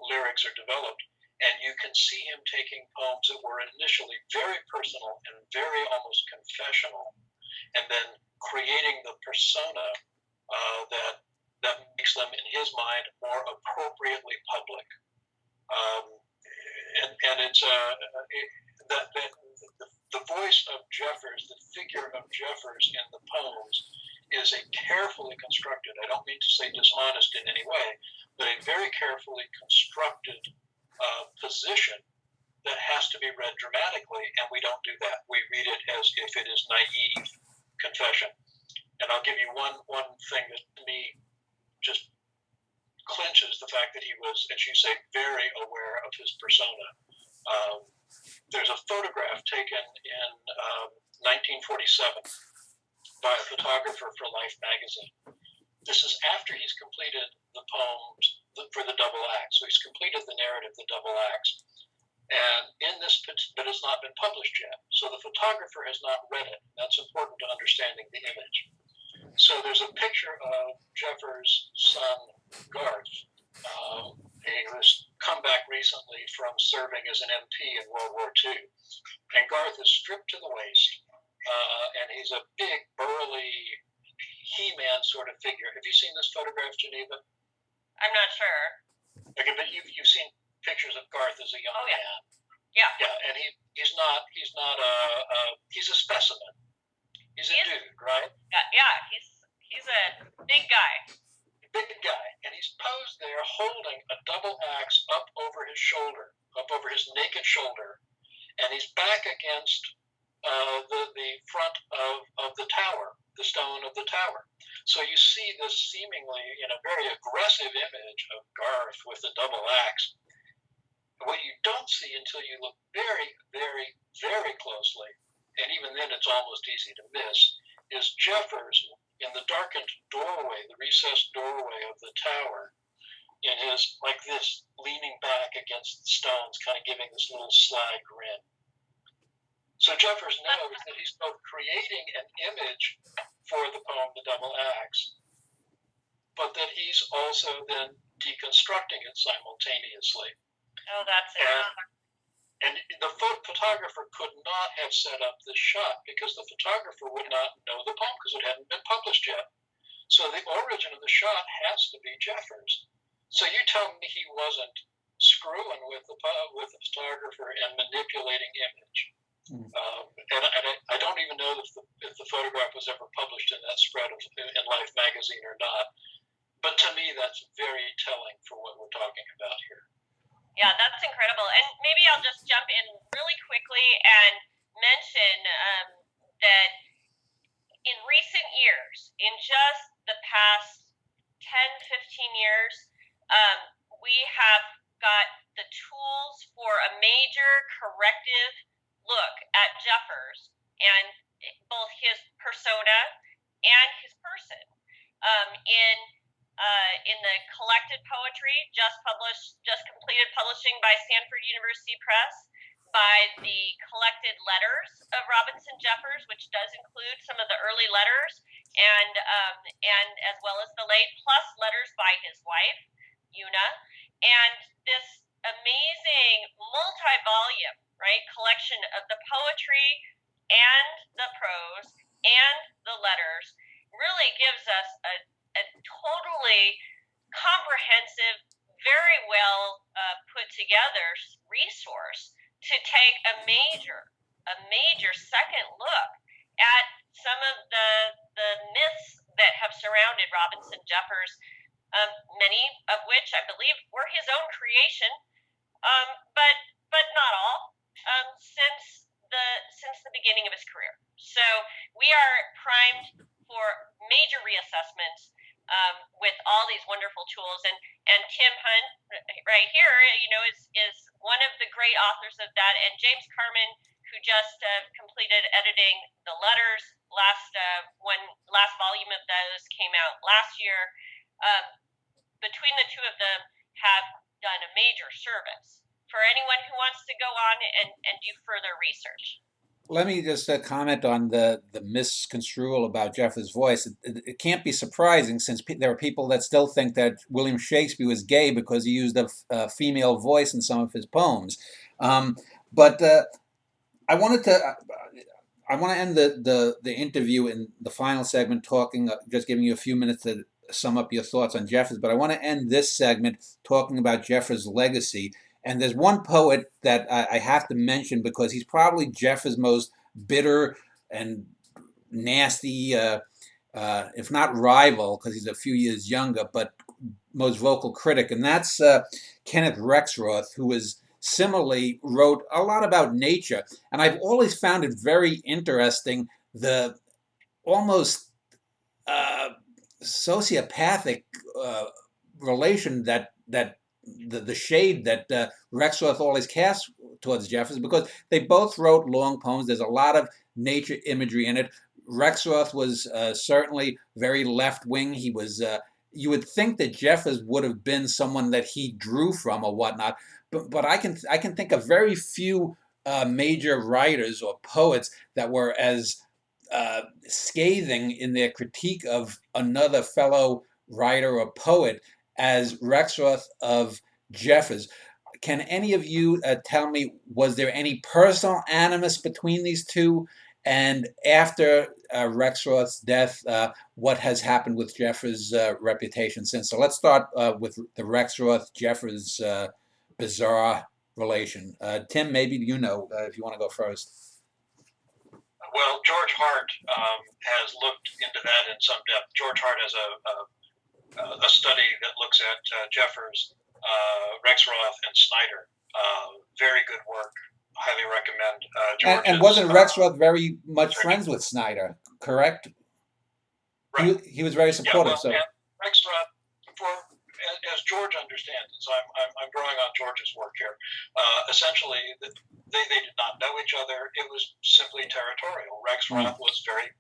lyrics are developed, and you can see him taking poems that were initially very personal and very almost confessional, and then creating the persona that makes them, in his mind, more appropriately public. And it's the voice of Jeffers, the figure of Jeffers in the poems, is a carefully constructed, I don't mean to say dishonest in any way, but a very carefully constructed position that has to be read dramatically, and we don't do that. We read it as if it is naive confession. And I'll give you one thing that to me just clinches the fact that he was, as you say, very aware of his persona. There's a photograph taken in 1947 by a photographer for Life magazine. This is after he's completed the poems for the double act. So he's completed the narrative, the double acts. And in this, but it's not been published yet. So the photographer has not read it. That's important to understanding the image. So there's a picture of Jeffers' son, Garth. He was come back recently from serving as an MP in World War II. And Garth is stripped to the waist, and he's a big, burly, He-Man sort of figure. Have you seen this photograph, Geneva? I'm not sure. Okay, but you've seen pictures of Garth as a young man. Yeah. Yeah, and he's a specimen. He's a dude, right? Yeah, he's a big guy. Big guy, and he's posed there holding a double axe up over his shoulder, up over his naked shoulder, and he's back against the front of the tower, the stone of the tower. So you see this seemingly very aggressive image of Garth with the double axe. What you don't see until you look very, very, very closely, and even then it's almost easy to miss, is Jeffers in the darkened doorway, the recessed doorway of the tower, in his, like this, leaning back against the stones, kind of giving this little sly grin. So Jeffers knows that he's both creating an image for the poem The Double Axe, but that he's also then deconstructing it simultaneously. Oh, that's it. And the photographer could not have set up this shot because the photographer would not know the poem because it hadn't been published yet. So the origin of the shot has to be Jeffers. So you tell me he wasn't screwing with the photographer and manipulating image. And I don't even know if the photograph was ever published in that spread in Life magazine or not. But to me, that's very telling for what we're talking about here. Yeah, that's incredible. And maybe I'll just jump in really quickly and mention that in recent years, in just the past 10, 15 years, we have got the tools for a major corrective look at Jeffers and both his persona and his person. In the collected poetry just completed publication publishing by Stanford University Press, by the collected letters of Robinson Jeffers, which does include some of the early letters, and as well as the late, plus letters by his wife, Una, and this amazing multi-volume, right, collection of the poetry and the prose and the letters really gives us a totally comprehensive, very well put together resource to take a major second look at some of the myths that have surrounded Robinson Jeffers, many of which I believe were his own creation, but not all, since the beginning of his career. So we are primed for major reassessments with all these wonderful tools, and Tim Hunt right here, is one of the great authors of that, and James Carman, who just completed editing the letters. Last volume of those came out last year. Between the two of them have done a major service for anyone who wants to go on and do further research. Let me just comment on the misconstrual about Jeffers' voice. It can't be surprising, since there are people that still think that William Shakespeare was gay because he used a female voice in some of his poems. But I want to end the interview in the final segment talking, just giving you a few minutes to sum up your thoughts on Jeffers. But I want to end this segment talking about Jeffers' legacy. And there's one poet that I have to mention because he's probably Jeffers' most bitter and nasty, if not rival, because he's a few years younger, but most vocal critic. And that's Kenneth Rexroth, who is similarly wrote a lot about nature. And I've always found it very interesting, the almost sociopathic relation that the shade that Rexroth always cast towards Jeffers, because they both wrote long poems. There's a lot of nature imagery in it. Rexroth was certainly very left-wing. He was, you would think that Jeffers would have been someone that he drew from or whatnot, but I can think of very few major writers or poets that were as scathing in their critique of another fellow writer or poet as Rexroth of Jeffers. Can any of you tell me, was there any personal animus between these two? And after Rexroth's death, what has happened with Jeffers' reputation since? So let's start with the Rexroth-Jeffers bizarre relation. Tim, maybe if you want to go first. Well, George Hart has looked into that in some depth. George Hart has a study that looks at Jeffers, Rexroth, and Schneider. Very good work. Highly recommend. And wasn't Rexroth very much friends with Schneider, correct? Right. He was very supportive. Yeah, well, so Rexroth, as George understands it, so I'm drawing on George's work here. Essentially, they did not know each other. It was simply territorial. Rexroth was very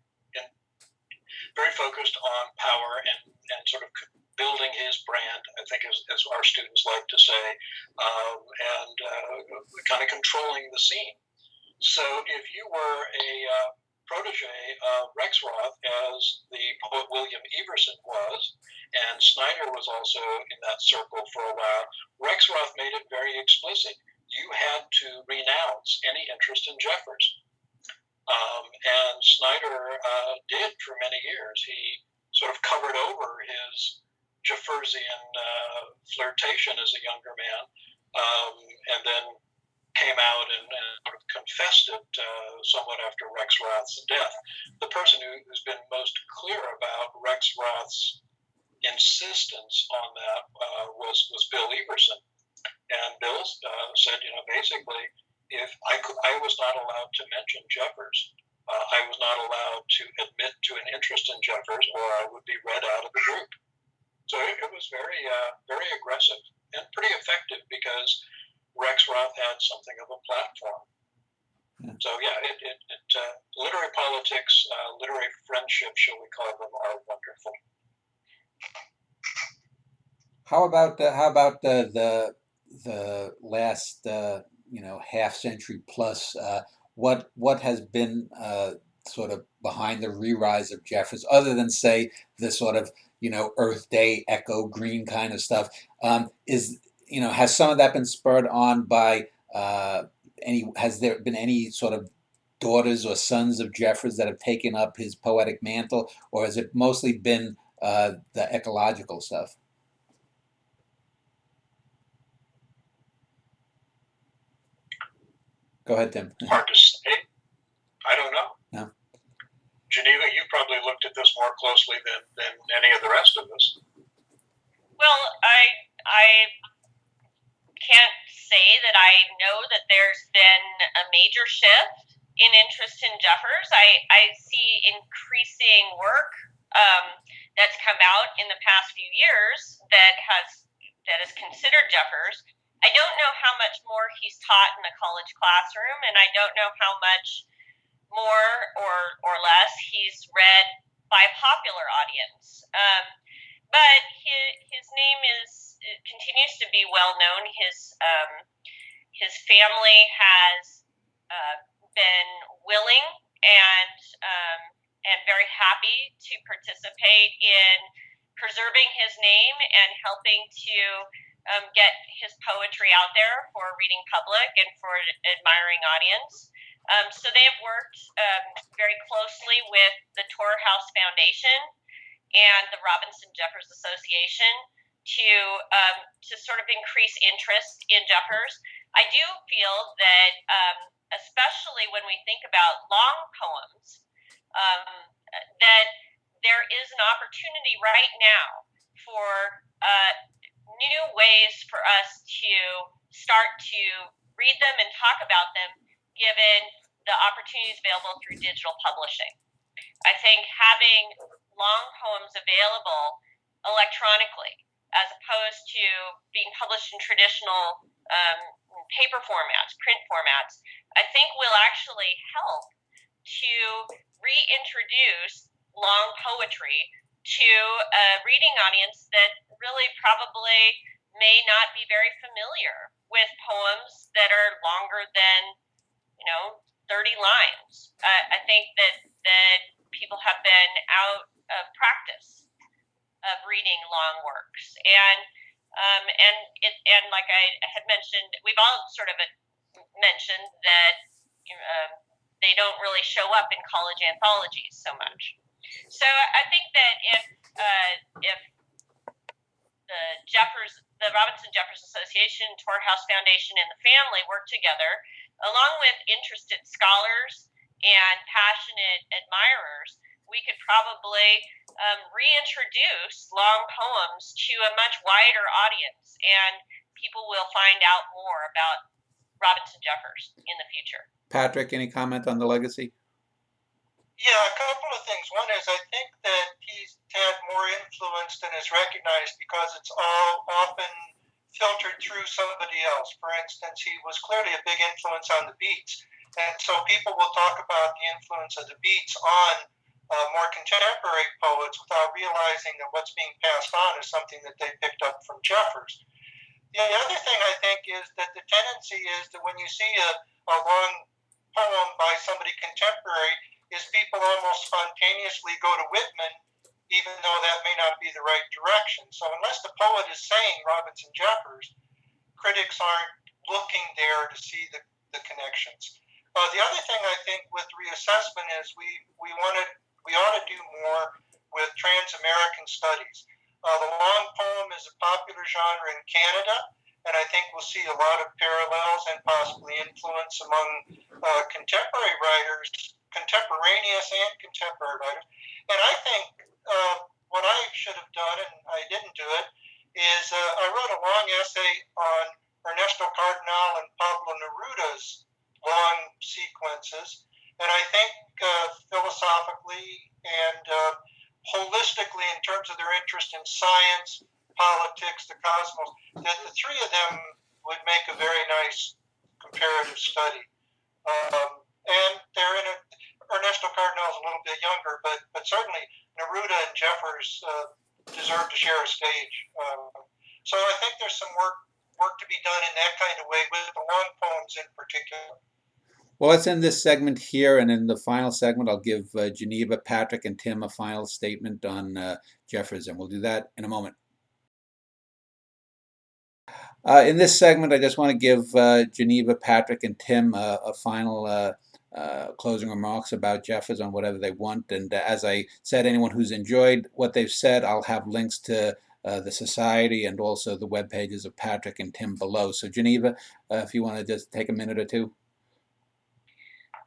focused on power and sort of building his brand, I think, as our students like to say, and kind of controlling the scene. So if you were a protege of Rexroth, as the poet William Everson was, and Schneider was also in that circle for a while, Rexroth made it very explicit. You had to renounce any interest in Jeffers. And Schneider did for many years. He sort of covered over his Jeffersian flirtation as a younger man, and then came out and sort of confessed it somewhat after Rexroth's death. The person who's been most clear about Rexroth's insistence on that was Bill Everson. And Bill said, basically, if I was not allowed to mention Jeffers, I was not allowed to admit to an interest in Jeffers, or I would be read out of the group. So it was very, very aggressive and pretty effective because Rexroth had something of a platform. Yeah. So yeah, literary politics, literary friendship, shall we call them, are wonderful. How about the last half century plus, what has been sort of behind the re-rise of Jeffers, other than say the sort of Earth Day echo green kind of stuff? Is has some of that been spurred on by any? Has there been any sort of daughters or sons of Jeffers that have taken up his poetic mantle, or has it mostly been the ecological stuff? Go ahead, Tim. Hard to say. I don't know. No. Geneva, you've probably looked at this more closely than any of the rest of us. Well, I can't say that I know that there's been a major shift in interest in Jeffers. I see increasing work that's come out in the past few years that has considered Jeffers. I don't know how much more he's taught in a college classroom, and I don't know how much more or less he's read by a popular audience. But his name continues to be well known. His family has been willing and very happy to participate in preserving his name and helping to get his poetry out there for a reading public and for an admiring audience. So they have worked very closely with the Tor House Foundation and the Robinson Jeffers Association to sort of increase interest in Jeffers. I do feel that, especially when we think about long poems, that there is an opportunity right now for new ways for us to start to read them and talk about them, given the opportunities available through digital publishing. I think having long poems available electronically, as opposed to being published in traditional paper formats, print formats, I think will actually help to reintroduce long poetry to a reading audience that really probably may not be very familiar with poems that are longer than 30 lines. I think that people have been out of practice of reading long works, and like I had mentioned, we've all sort of mentioned that they don't really show up in college anthologies so much. So I think that if the Robinson Jeffers Association, Tor House Foundation, and the family work together, along with interested scholars and passionate admirers, we could probably reintroduce long poems to a much wider audience, and people will find out more about Robinson Jeffers in the future. Patrick, any comment on the legacy? Yeah, a couple of things. One is I think that he's had more influence than is recognized because it's all often filtered through somebody else. For instance, he was clearly a big influence on the Beats, and so people will talk about the influence of the Beats on more contemporary poets without realizing that what's being passed on is something that they picked up from Jeffers. The other thing I think is that the tendency is that when you see a long poem by somebody contemporary, is people almost spontaneously go to Whitman, even though that may not be the right direction. So unless the poet is saying Robinson Jeffers, critics aren't looking there to see the connections. The other thing I think with reassessment is we ought to do more with trans-American studies. The long poem is a popular genre in Canada, and I think we'll see a lot of parallels and possibly influence among contemporary writers, contemporaneous and contemporary writers. And I think what I should have done, and I didn't do it, is I wrote a long essay on Ernesto Cardenal and Pablo Neruda's long sequences. And I think philosophically and holistically, in terms of their interest in science, politics, the cosmos, that the three of them would make a very nice comparative study. And they're in Ernesto Cardenal is a little bit younger, but certainly Neruda and Jeffers deserve to share a stage. So I think there's some work work to be done in that kind of way with the long poems in particular. Well, let's end this segment here, and in the final segment, I'll give Geneva, Patrick, and Tim a final statement on Jeffers, and we'll do that in a moment. In this segment, I just want to give Geneva, Patrick, and Tim a final closing remarks about Jeffers on whatever they want. And as I said, anyone who's enjoyed what they've said, I'll have links to the Society and also the web pages of Patrick and Tim below. So Geneva, if you want to just take a minute or two.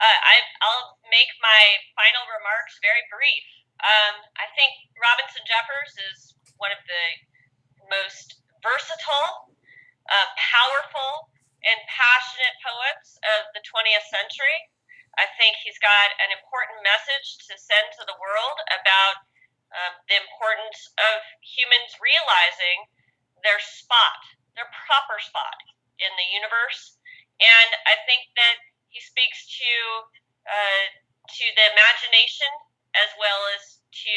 I'll make my final remarks very brief. I think Robinson Jeffers is one of the most versatile, powerful, and passionate poets of the 20th century. I think he's got an important message to send to the world about the importance of humans realizing their spot, their proper spot in the universe. And I think that he speaks to the imagination as well as to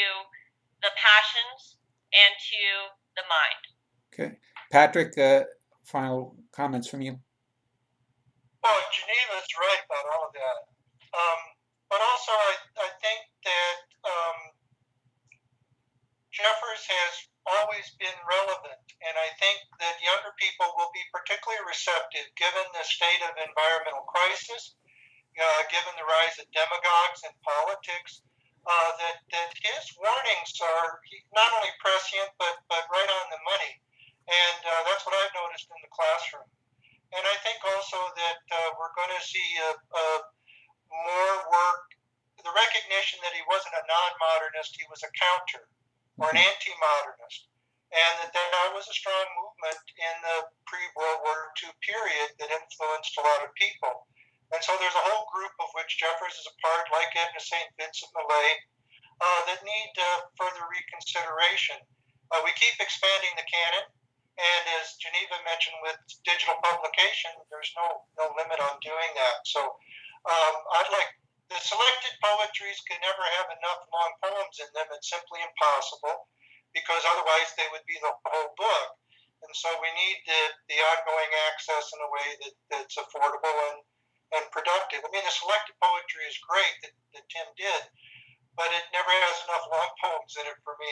the passions and to the mind. Okay. Patrick, final comments from you? Well, Geneva's right about all of that. But also, I think that Jeffers has always been relevant, and I think that younger people will be particularly receptive given the state of environmental crisis, given the rise of demagogues in politics, that his warnings are not only prescient but right on the money, and that's what I've noticed in the classroom. And I think also that we're going to see more work, the recognition that he wasn't a non-modernist, he was a counter or an anti-modernist, and that was a strong movement in the pre-World War II period that influenced a lot of people. And so there's a whole group of which Jeffers is a part, like Edna St. Vincent Millay, that need further reconsideration. We keep expanding the canon, and as Geneva mentioned with digital publication, there's no limit on doing that. So I'd like, the selected poetries can never have enough long poems in them. It's simply impossible, because otherwise they would be the whole book. And so we need the ongoing access in a way that's affordable and productive. I mean, the selected poetry is great that Tim did, but it never has enough long poems in it for me.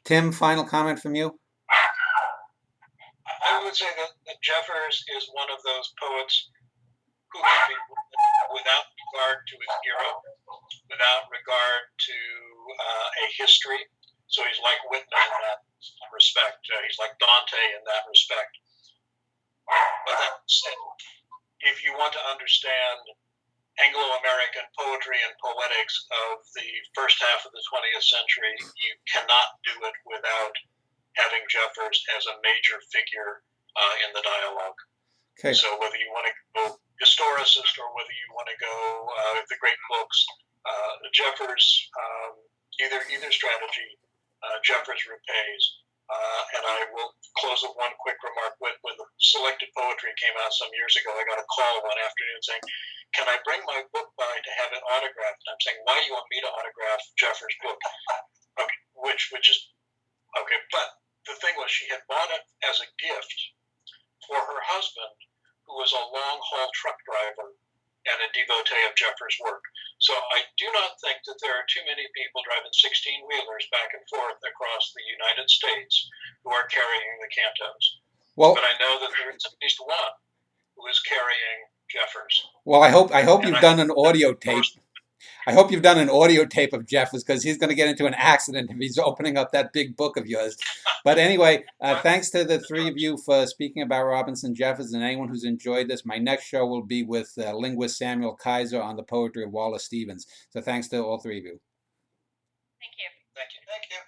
Tim, final comment from you? I would say that Jeffers is one of those poets who can be without regard to his era, without regard to a history. So he's like Whitman in that respect. He's like Dante in that respect. But that said, if you want to understand Anglo-American poetry and poetics of the first half of the 20th century, you cannot do it without having Jeffers as a major figure in the dialogue. Okay. So whether you want to go historicist or whether you want to go the great books, Jeffers, either strategy, Jeffers repays. And I will close with one quick remark. When the selected poetry came out some years ago, I got a call one afternoon saying, "Can I bring my book by to have it autographed?" And I'm saying, "Why do you want me to autograph Jeffers' book?" Okay, which is okay. But the thing was, she had bought it as a gift for her husband, who was a long-haul truck driver and a devotee of Jeffers' work. So I do not think that there are too many people driving 16-wheelers back and forth across the United States who are carrying the cantos. Well, but I know that there is at least one who is carrying Jeffers. Well, I hope you've done an audio tape. I hope you've done an audio tape of Jeffers, because he's going to get into an accident if he's opening up that big book of yours. But anyway, thanks to the three of you for speaking about Robinson Jeffers, and anyone who's enjoyed this. My next show will be with linguist Samuel Kaiser on the poetry of Wallace Stevens. So thanks to all three of you. Thank you. Thank you. Thank you.